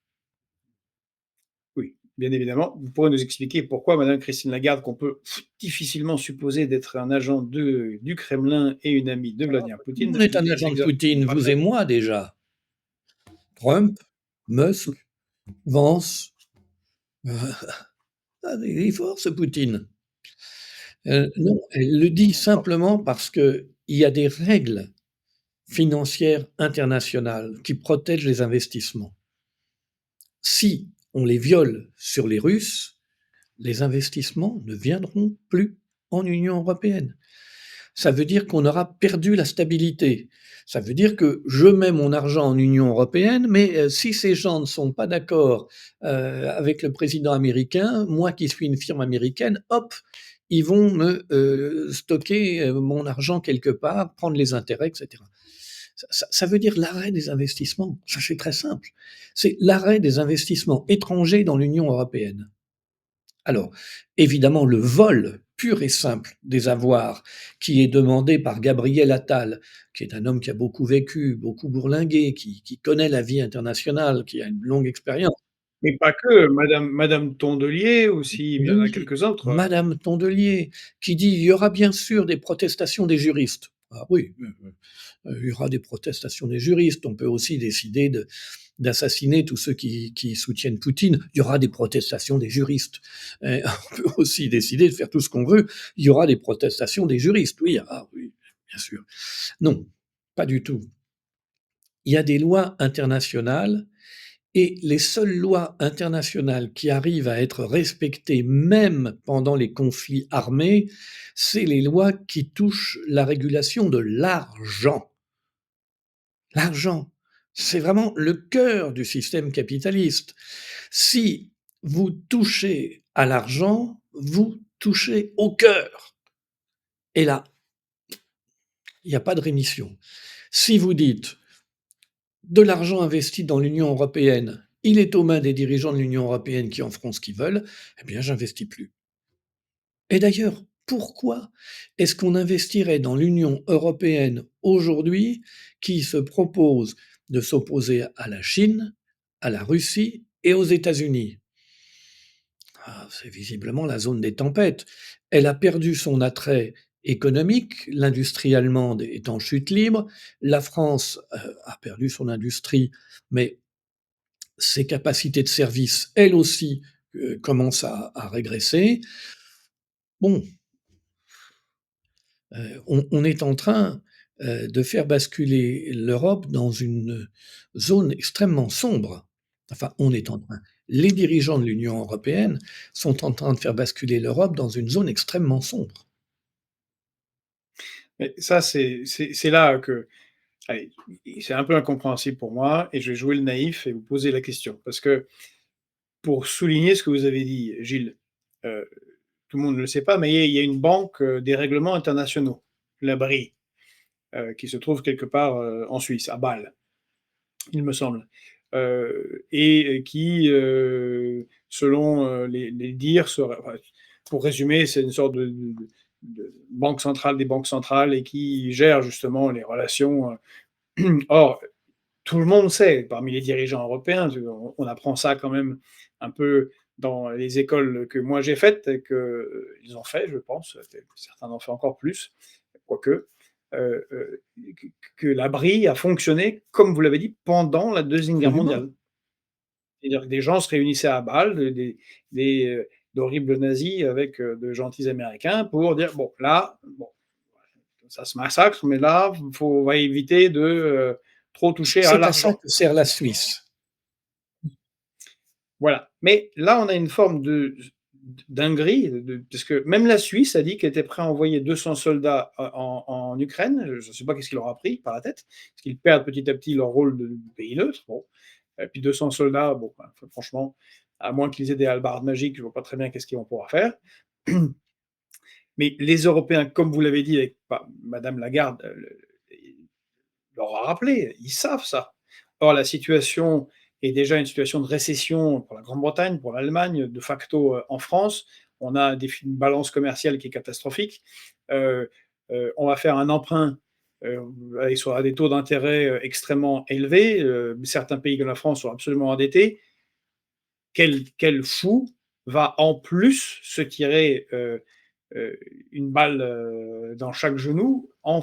oui, bien évidemment. Vous pourrez nous expliquer pourquoi madame Christine Lagarde, qu'on peut difficilement supposer d'être un agent du Kremlin et une amie de Vladimir Tout le Poutine, monde est un agent de ne Poutine, pas vous faire et moi déjà. Trump, Musk, Vance, heu, il est fort ce Poutine. Non, elle le dit simplement parce qu'il y a des règles financières internationales qui protègent les investissements. Si on les viole sur les Russes, les investissements ne viendront plus en Union européenne. Ça veut dire qu'on aura perdu la stabilité. Ça veut dire que je mets mon argent en Union européenne, mais si ces gens ne sont pas d'accord avec le président américain, moi qui suis une firme américaine, hop, ils vont me stocker mon argent quelque part, prendre les intérêts, etc. Ça veut dire l'arrêt des investissements. Ça, c'est très simple. C'est l'arrêt des investissements étrangers dans l'Union européenne. Alors, évidemment, le vol pur et simple des avoirs qui est demandé par Gabriel Attal, qui est un homme qui a beaucoup vécu, beaucoup bourlingué, qui connaît la vie internationale, qui a une longue expérience. mais pas que, madame Tondelier aussi, il y en a Tondelier, quelques autres. Madame Tondelier, qui dit: «Il y aura bien sûr des protestations des juristes». Ah oui, il y aura des protestations des juristes. On peut aussi décider d'assassiner tous ceux qui soutiennent Poutine. Il y aura des protestations des juristes. On peut aussi décider de faire tout ce qu'on veut. Il y aura des protestations des juristes. Oui, ah oui, bien sûr. Non, pas du tout. Il y a des lois internationales et les seules lois internationales qui arrivent à être respectées même pendant les conflits armés, c'est les lois qui touchent la régulation de l'argent. L'argent, c'est vraiment le cœur du système capitaliste. Si vous touchez à l'argent, vous touchez au cœur. Et là, il n'y a pas de rémission. Si vous dites de l'argent investi dans l'Union européenne, il est aux mains des dirigeants de l'Union européenne qui en feront ce qu'ils veulent, eh bien, j'investis plus. Et d'ailleurs, pourquoi est-ce qu'on investirait dans l'Union européenne aujourd'hui qui se propose de s'opposer à la Chine, à la Russie et aux États-Unis? Ah, c'est visiblement la zone des tempêtes. Elle a perdu son attrait économique, l'industrie allemande est en chute libre, la France a perdu son industrie, mais ses capacités de service, elles aussi, commencent à régresser. Bon, on est en train, de faire basculer l'Europe dans une zone extrêmement sombre. Enfin, on est en train. Les dirigeants de l'Union européenne sont en train de faire basculer l'Europe dans une zone extrêmement sombre. Mais ça, c'est là que allez, c'est un peu incompréhensible pour moi et je vais jouer le naïf et vous poser la question. Parce que pour souligner ce que vous avez dit, Gilles, heu, tout le monde ne le sait pas, mais il y a une banque, des règlements internationaux, la BRI, qui se trouve quelque part, en Suisse, à Bâle, il me semble. Et qui, selon, les dires serait enfin, pour résumer, c'est une sorte de banque centrale des banques centrales et qui gère justement les relations, or, tout le monde sait, parmi les dirigeants européens, on apprend ça quand même un peu dans les écoles que moi j'ai faites et qu'ils ont fait, je pense, certains en fait encore plus, quoique, que la BRI a fonctionné, comme vous l'avez dit, pendant la Deuxième Guerre Absolument. mondiale. C'est-à-dire que des gens se réunissaient à Bâle, des, d'horribles nazis avec, de gentils Américains pour dire: «Bon, là, bon, ça se massacre, mais là, on va éviter de, trop toucher à C'est à ça l'argent». que sert la Suisse. Voilà. Mais là, on a une forme de dinguerie, parce que même la Suisse a dit qu'elle était prête à envoyer 200 soldats en Ukraine. Je ne sais pas qu'est-ce qui leur a pris par la tête, parce qu'ils perdent petit à petit leur rôle de pays neutre. Bon, et puis 200 soldats, bon, ben, franchement, à moins qu'ils aient des hallebardes magiques, je ne vois pas très bien qu'est-ce qu'ils vont pouvoir faire. Mais les Européens, comme vous l'avez dit avec madame Lagarde, leur a rappelé, ils savent ça. Or la situation est déjà une situation de récession pour la Grande-Bretagne, pour l'Allemagne, de facto, en France. On a une balance commerciale qui est catastrophique. Heu on va faire un emprunt, avec à des taux d'intérêt, extrêmement élevés. Certains pays comme la France sont absolument endettés. Quel fou va en plus se tirer, une balle, dans chaque genou en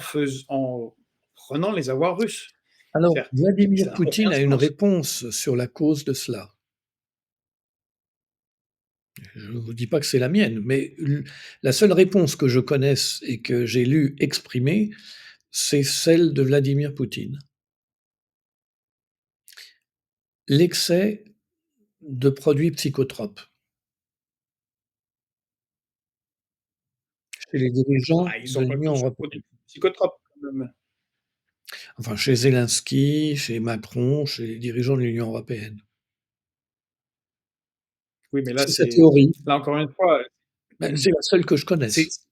prenant les avoirs russes? Alors, C'est-à-dire, Vladimir ça n'a Poutine aucun a une sens. réponse sur la cause de cela. Je ne vous dis pas que c'est la mienne, mais la seule réponse que je connaisse et que j'ai lue exprimée, c'est celle de Vladimir Poutine. L'excès de produits psychotropes chez les dirigeants Ah, ils de sont pas l'Union tous européenne. produits psychotropes quand même. Enfin, chez Zelensky, chez Macron, chez les dirigeants de l'Union européenne. Oui, mais là, C'est sa théorie. là encore une fois, C'est la seule que je c'est connaisse.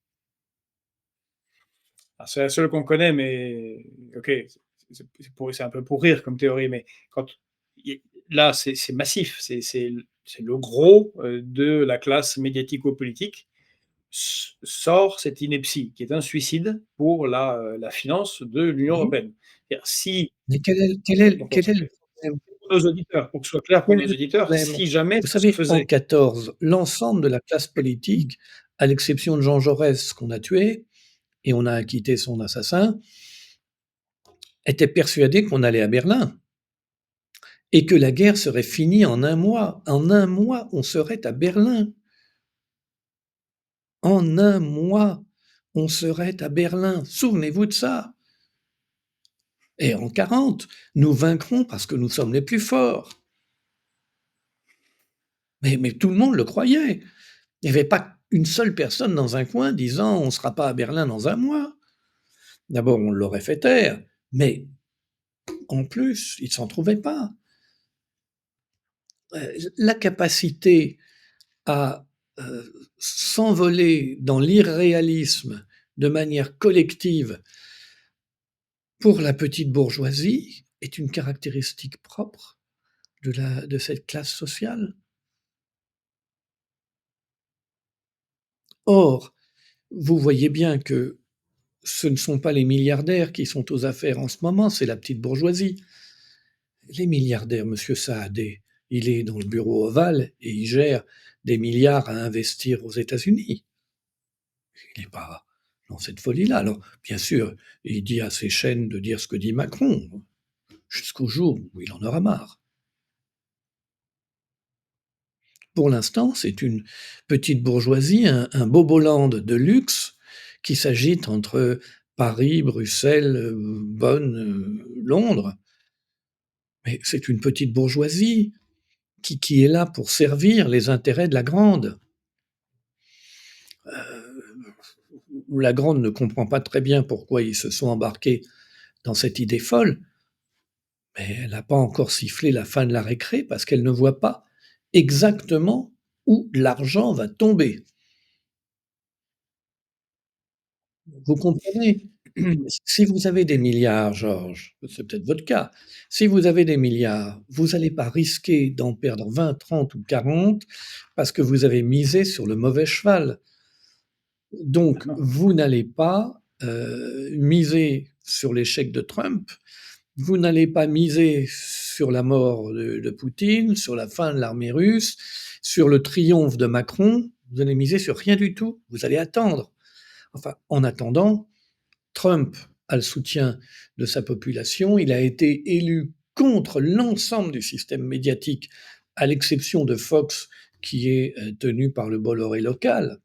c'est la seule qu'on connaît, mais OK, c'est un peu pour rire comme théorie, mais quand il là, c'est massif, c'est le gros, de la classe médiatico-politique sort cette ineptie, qui est un suicide pour la finance de l'Union Oui, européenne. C'est-à-dire si mais donc quel est le problème? pour nos auditeurs, pour que ce soit clair pour Quel nos est le auditeurs, problème? si jamais Vous ça se savez, en faisait 14, l'ensemble de la classe politique, à l'exception de Jean Jaurès qu'on a tué et on a acquitté son assassin, était persuadé qu'on allait à Berlin et que la guerre serait finie en un mois. En un mois, on serait à Berlin. En un mois, on serait à Berlin. Souvenez-vous de ça. Et en 40, nous vaincrons parce que nous sommes les plus forts. Mais tout le monde le croyait. Il n'y avait pas une seule personne dans un coin disant on ne sera pas à Berlin dans un mois. D'abord, on l'aurait fait taire, mais en plus, il ne s'en trouvait pas. La capacité à s'envoler dans l'irréalisme de manière collective pour la petite bourgeoisie est une caractéristique propre de cette classe sociale. Or, vous voyez bien que ce ne sont pas les milliardaires qui sont aux affaires en ce moment, c'est la petite bourgeoisie. Les milliardaires, monsieur Saadé, il est dans le bureau ovale et il gère des milliards à investir aux États-Unis. Il n'est pas dans cette folie-là. Alors, bien sûr, il dit à ses chaînes de dire ce que dit Macron, jusqu'au jour où il en aura marre. Pour l'instant, c'est une petite bourgeoisie, un boboland de luxe qui s'agite entre Paris, Bruxelles, Bonn, Londres. Mais c'est une petite bourgeoisie qui est là pour servir les intérêts de la grande. La grande ne comprend pas très bien pourquoi ils se sont embarqués dans cette idée folle, mais elle n'a pas encore sifflé la fin de la récré parce qu'elle ne voit pas exactement où l'argent va tomber. Vous comprenez? Si vous avez des milliards, Georges, c'est peut-être votre cas, si vous avez des milliards, vous n'allez pas risquer d'en perdre 20, 30 ou 40 parce que vous avez misé sur le mauvais cheval. ah Donc, non. vous n'allez pas miser sur l'échec de Trump, vous n'allez pas miser sur la mort de Poutine, sur la fin de l'armée russe, sur le triomphe de Macron, vous allez miser sur rien du tout, vous allez attendre. Enfin, en attendant, Trump a le soutien de sa population, il a été élu contre l'ensemble du système médiatique, à l'exception de Fox, qui est tenu par le Bolloré local.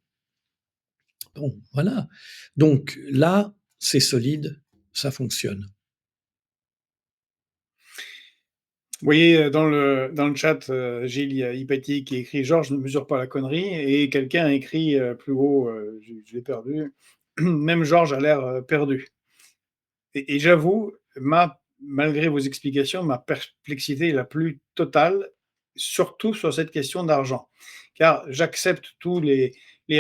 Bon, voilà. Donc là, c'est solide, ça fonctionne. Vous voyez, dans le chat, Gilles, il y a Hypatie qui écrit: «Georges ne mesure pas la connerie» et quelqu'un a écrit, plus haut, je l'ai perdu: «Même Georges a l'air, perdu» et j'avoue, malgré vos explications, ma perplexité est la plus totale, surtout sur cette question d'argent. Car j'accepte tous les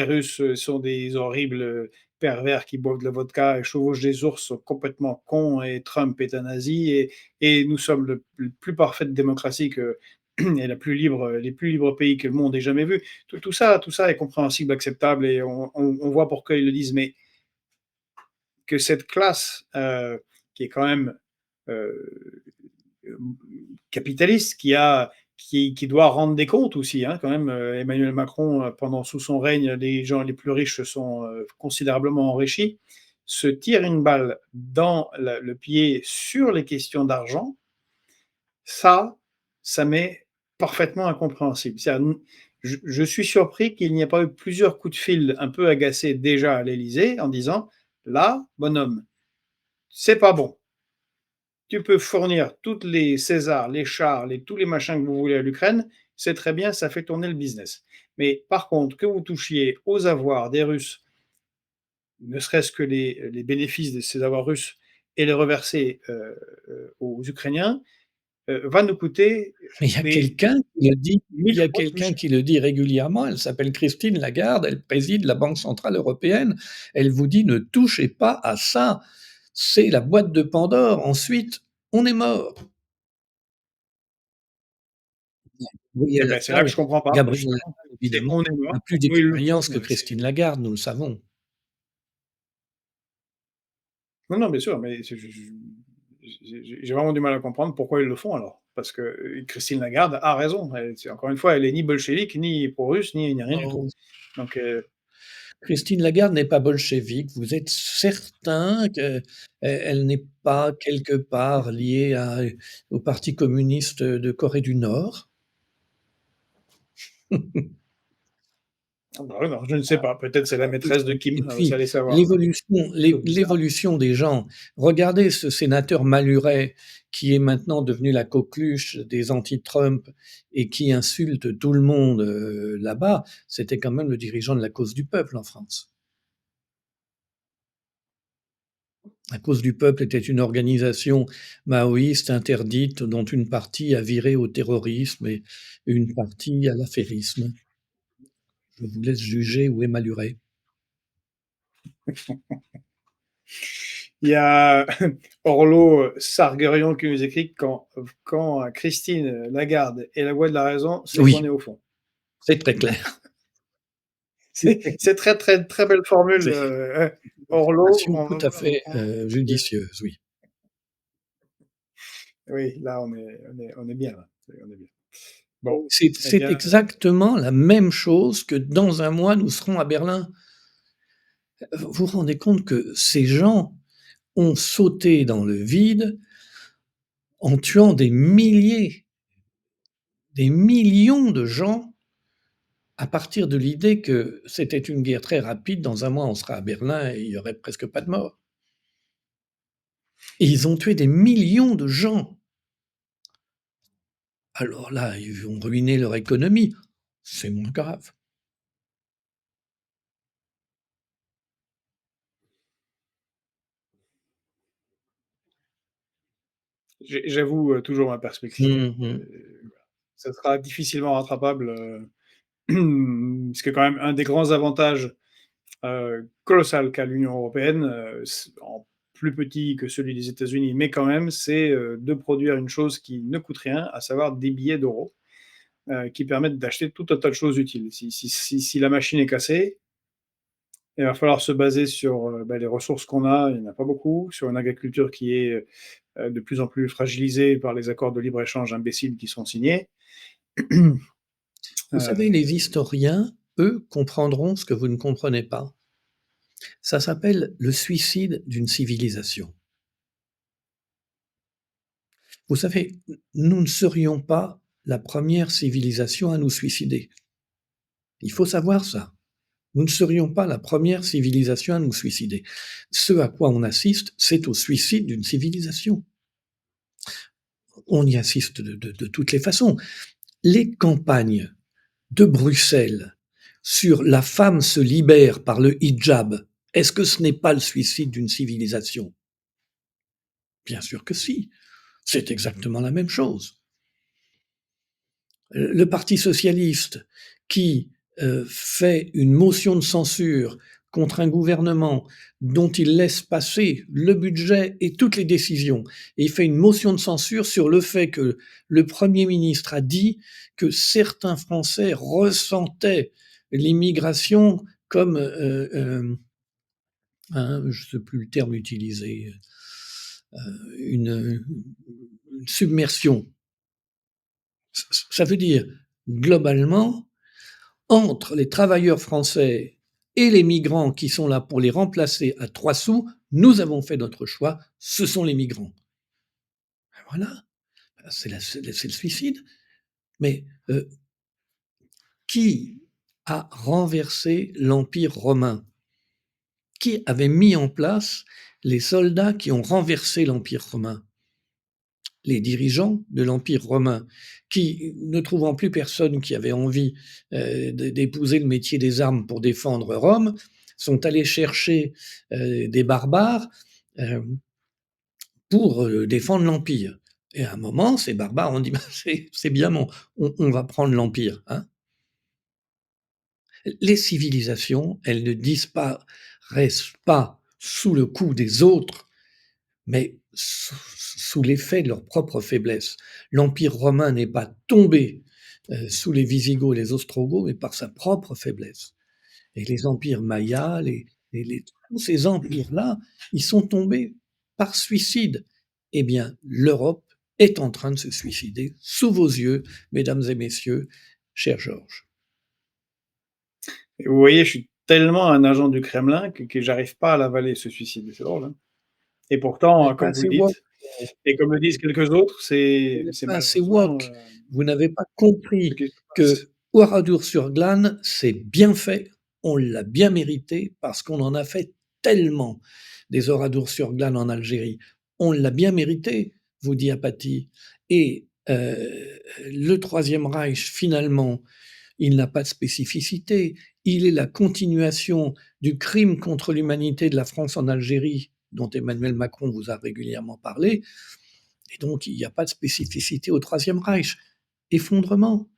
Russes sont des horribles pervers qui boivent de la vodka et chevauchent des ours complètement cons et Trump est un nazi et nous sommes le plus parfaite démocratie que, et la plus libre, les plus libres pays que le monde ait jamais vu. Tout ça est compréhensible, acceptable et on voit pourquoi ils le disent. Mais que cette classe qui est quand même euh, capitaliste, qui doit rendre des comptes aussi. Hein, quand même, Emmanuel Macron, pendant sous son règne, les gens les plus riches se sont considérablement enrichis, se tire une balle dans le pied sur les questions d'argent, ça, ça m'est parfaitement incompréhensible. Je suis surpris qu'il n'y ait pas eu plusieurs coups de fil un peu agacés déjà à l'Élysée en disant là, bonhomme, c'est pas bon. Tu peux fournir toutes les Césars, les chars, tous les machins que vous voulez à l'Ukraine, c'est très bien, ça fait tourner le business. Mais par contre, que vous touchiez aux avoirs des Russes, ne serait-ce que les bénéfices de ces avoirs russes, et les reverser aux Ukrainiens, va nous coûter Mais il y a des quelqu'un qui le dit il 1000 y a fois plus quelqu'un cher. qui le dit régulièrement, elle s'appelle Christine Lagarde, elle préside la Banque centrale européenne. Elle vous dit: «Ne touchez pas à ça, c'est la boîte de Pandore, ensuite on est mort». Eh Gabriel ben, c'est là que Attal je comprends pas, Gabriel justement. Attal C'est évidemment on est a mort. plus Pourquoi ils le font? d'expérience que Christine Lagarde, nous le savons. Non, non, bien sûr, mais j'ai vraiment du mal à comprendre pourquoi ils le font alors. Parce que Christine Lagarde a raison. Encore une fois, elle est ni bolchevique, ni pro-russe, ni rien du tout. Non, Donc, Christine Lagarde n'est pas bolchevique. Vous êtes certain qu'elle n'est pas quelque part liée au Parti communiste de Corée du Nord? ah bah ouais, non, je ne sais pas. Peut-être c'est la maîtresse de Et Kim, vous puis allez savoir. l'évolution Un peu bizarre. l'évolution des gens. Regardez ce sénateur Maluret qui est maintenant devenu la coqueluche des anti-Trump et qui insulte tout le monde, là-bas. C'était quand même le dirigeant de la Cause du peuple en France. La Cause du peuple était une organisation maoïste interdite dont une partie a viré au terrorisme et une partie à l'affairisme. Je vous laisse juger où est Maluret. Il y a Orlo Sarguerion qui nous écrit quand Christine Lagarde est la voix de la raison, c'est qu'on Oui, est au fond. c'est très clair. C'est très, très, très belle formule, C'est une Orlo. observation tout à fait, judicieuse, oui. Oui, là, on est bien, là. On est bien. Bon, eh C'est bien, exactement la même chose que dans un mois, nous serons à Berlin. Vous vous rendez compte que ces gens ont sauté dans le vide en tuant des milliers, des millions de gens à partir de l'idée que c'était une guerre très rapide, dans un mois on sera à Berlin et il y aurait presque pas de morts. Et ils ont tué des millions de gens. Alors là, ils vont ruiner leur économie. C'est moins grave. j'avoue, toujours ma perspective. Mmh mh. Ça sera difficilement rattrapable, parce que quand même un des grands avantages, colossal qu'a l'Union européenne, en plus petit que celui des États-Unis, mais quand même, c'est, de produire une chose qui ne coûte rien, à savoir des billets d'euros, qui permettent d'acheter tout un tas de choses utiles. Si la machine est cassée, il va falloir se baser sur, les ressources qu'on a, il n'y en a pas beaucoup, sur une agriculture qui est, de plus en plus fragilisée par les accords de libre-échange imbéciles qui sont signés. Vous savez, Heu, les historiens, eux, comprendront ce que vous ne comprenez pas. Ça s'appelle le suicide d'une civilisation. Vous savez, nous ne serions pas la première civilisation à nous suicider. Il faut savoir ça. Nous ne serions pas la première civilisation à nous suicider. Ce à quoi on assiste, c'est au suicide d'une civilisation. On y assiste de toutes les façons. Les campagnes de Bruxelles sur la femme se libère par le hijab, est-ce que ce n'est pas le suicide d'une civilisation? Bien sûr que si. C'est exactement la même chose. Le parti socialiste qui, fait une motion de censure contre un gouvernement dont il laisse passer le budget et toutes les décisions, et il fait une motion de censure sur le fait que le premier ministre a dit que certains Français ressentaient l'immigration comme, je ne sais plus le terme utilisé, une submersion. Ça veut dire, globalement, entre les travailleurs français et les migrants qui sont là pour les remplacer à 3 sous, nous avons fait notre choix, ce sont les migrants. Ben voilà, c'est le suicide. Mais, qui a renversé l'Empire romain? Qui avait mis en place les soldats qui ont renversé l'Empire romain? Les dirigeants de l'Empire romain qui, ne trouvant plus personne qui avait envie d'épouser le métier des armes pour défendre Rome, sont allés chercher des barbares euh, pour défendre l'Empire. Et à un moment, ces barbares ont dit bah, c'est bien, on va prendre l'Empire. Hein. Les civilisations, elles ne disparaissent pas sous le coup des autres, mais sous l'effet de leur propre faiblesse. L'Empire romain n'est pas tombé sous les Visigoths et les Ostrogoths, mais par sa propre faiblesse. Et les empires mayas, tous ces empires-là, ils sont tombés par suicide. Eh bien, l'Europe est en train de se suicider sous vos yeux, mesdames et messieurs, cher Georges. Et vous voyez, je suis tellement un agent du Kremlin que j'arrive pas à l'avaler, ce suicide. C'est drôle, hein? Et Vous pourtant, n'êtes pas comme vous assez le woke. dites, et comme le disent quelques autres, Vous n'êtes c'est pas assez malheureusement, woke. Vous n'avez pas ce compris qui se passe. que Oradour-sur-Glane, c'est bien fait, on l'a bien mérité parce qu'on en a fait tellement des Oradour-sur-Glane en Algérie. On l'a bien mérité, vous dit Apathy. Et le Troisième Reich, finalement, il n'a pas de spécificité. Il est la continuation du crime contre l'humanité de la France en Algérie, dont Emmanuel Macron vous a régulièrement parlé, et donc, il n'y a pas de spécificité au Troisième Reich. Effondrement,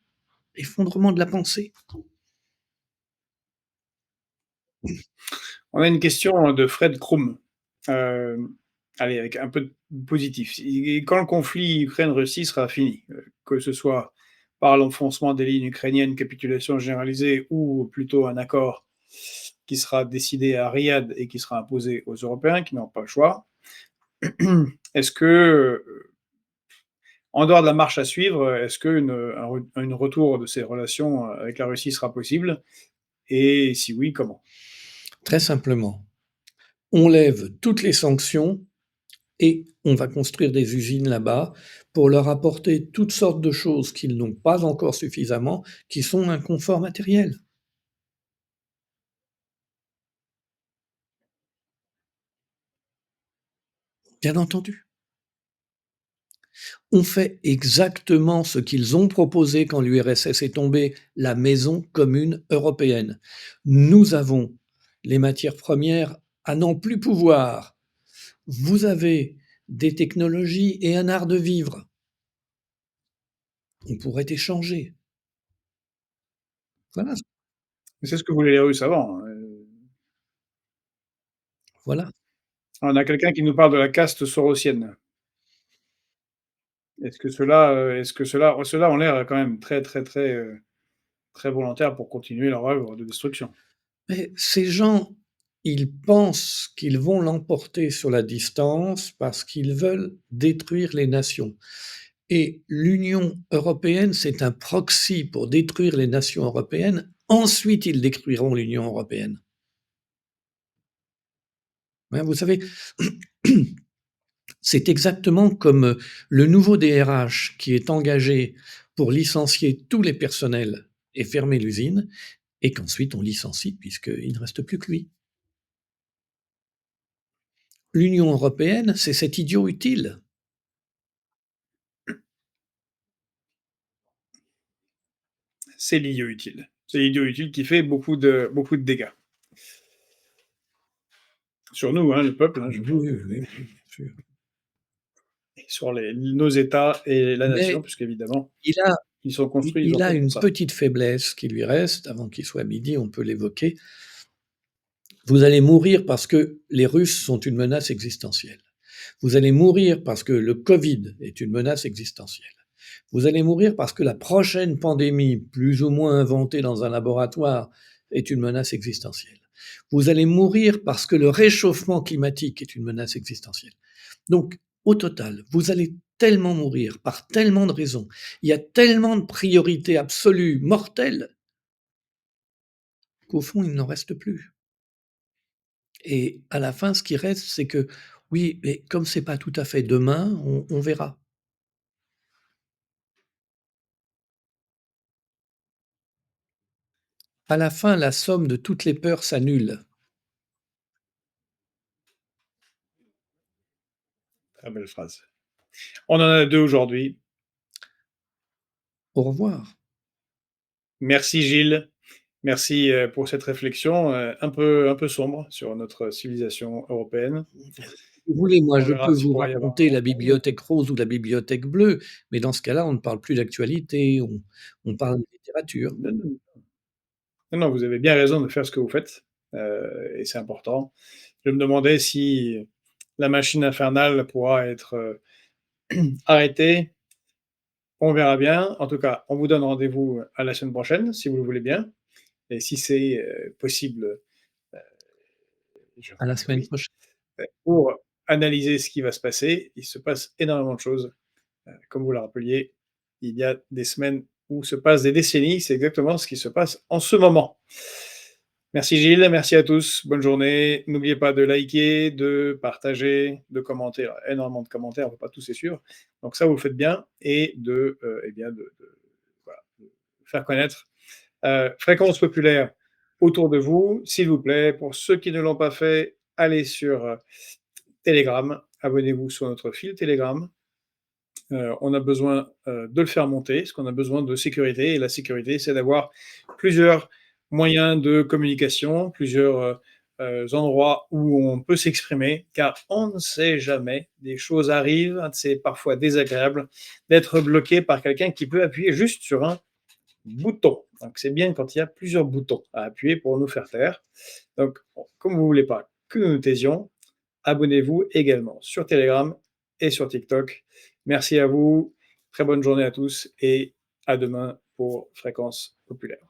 effondrement de la pensée. On a une question de Fred Krum. Hem, allez, avec un peu de positif. Si quand le conflit Ukraine-Russie sera fini, que ce soit par l'enfoncement des lignes ukrainiennes, capitulation généralisée ou plutôt un accord qui sera décidé à Riyad et qui sera imposé aux Européens qui n'ont pas le choix, est-ce que, en dehors de la marche à suivre, est-ce qu'une, un retour de ces relations avec la Russie sera possible? Et si oui, comment? Très simplement, on lève toutes les sanctions et on va construire des usines là-bas pour leur apporter toutes sortes de choses qu'ils n'ont pas encore suffisamment, qui sont un confort matériel. Bien entendu. On fait exactement ce qu'ils ont proposé quand l'URSS est tombée, la maison commune européenne. Nous avons les matières premières à n'en plus pouvoir. Vous avez des technologies et un art de vivre. On pourrait échanger. Voilà, C'est ce que voulaient les Russes avant, hein, voilà. on a quelqu'un qui nous parle de la caste sorosienne. Est-ce que ceux-là ont l'air quand même très, très, très, très volontaires pour continuer leur œuvre de destruction? Mais ces gens, ils pensent qu'ils vont l'emporter sur la distance parce qu'ils veulent détruire les nations. Et l'Union européenne, c'est un proxy pour détruire les nations européennes. Ensuite, ils détruiront l'Union européenne. Hein, vous savez, c'est exactement comme le nouveau DRH qui est engagé pour licencier tous les personnels et fermer l'usine, et qu'ensuite on licencie puisqu'il ne reste plus que lui. L'Union européenne, c'est cet idiot utile. C'est l'idiot utile. C'est l'idiot utile qui fait beaucoup de dégâts. Sur nous, hein, le peuple, hein, je Oui, parle. oui, oui, bien sûr. Et sur nos États et la nation, Mais puisqu'évidemment il a Ils sont construits, ils Il ont a fait pour une ça. petite faiblesse qui lui reste, avant qu'il soit midi, on peut l'évoquer. Vous allez mourir parce que les Russes sont une menace existentielle. Vous allez mourir parce que le Covid est une menace existentielle. Vous allez mourir parce que la prochaine pandémie, plus ou moins inventée dans un laboratoire, est une menace existentielle. Vous allez mourir parce que le réchauffement climatique est une menace existentielle. Donc, au total, vous allez tellement mourir par tellement de raisons. Il y a tellement de priorités absolues, mortelles, qu'au fond, il n'en reste plus. Et à la fin, ce qui reste, c'est que oui, mais comme c'est pas tout à fait demain, on verra. À la fin, la somme de toutes les peurs s'annule. Très belle phrase. On en a 2 aujourd'hui. Au revoir. Merci Gilles. Merci, pour cette réflexion, un peu sombre sur notre civilisation européenne. Si vous voulez, moi, On je verra peux s'il vous pourra y avoir raconter la bibliothèque rose ou la bibliothèque bleue, mais dans ce cas-là, on ne parle plus d'actualité, on parle de littérature. non, non, non, non, vous avez bien raison de faire ce que vous faites, et c'est important. Je me demandais si la machine infernale pourra être, arrêtée. On verra bien. En tout cas, on vous donne rendez-vous à la semaine prochaine, si vous le voulez bien et si c'est, possible, je À la crois que semaine oui, prochaine. pour analyser ce qui va se passer. Il se passe énormément de choses. Comme vous le rappeliez, il y a des semaines où se passent des décennies, c'est exactement ce qui se passe en ce moment. Merci Gilles, merci à tous, bonne journée. N'oubliez pas de liker, de partager, de commenter. Alors, énormément de commentaires, on ne peut pas tous les suivre. Donc ça, vous le faites bien. Et de, eh bien voilà, de faire connaître Fréquence Populaire autour de vous, s'il vous plaît. Pour ceux qui ne l'ont pas fait, allez sur Telegram, abonnez-vous sur notre fil Telegram. On a besoin de le faire monter, parce qu'on a besoin de sécurité. Et la sécurité, c'est d'avoir plusieurs moyens de communication, plusieurs endroits où on peut s'exprimer, car on ne sait jamais, des choses arrivent, hein, c'est parfois désagréable d'être bloqué par quelqu'un qui peut appuyer juste sur un bouton. Donc c'est bien quand il y a plusieurs boutons à appuyer pour nous faire taire. Donc, comme vous ne voulez pas que nous nous taisions, abonnez-vous également sur Telegram et sur TikTok. Merci à vous, très bonne journée à tous et à demain pour Fréquence Populaire.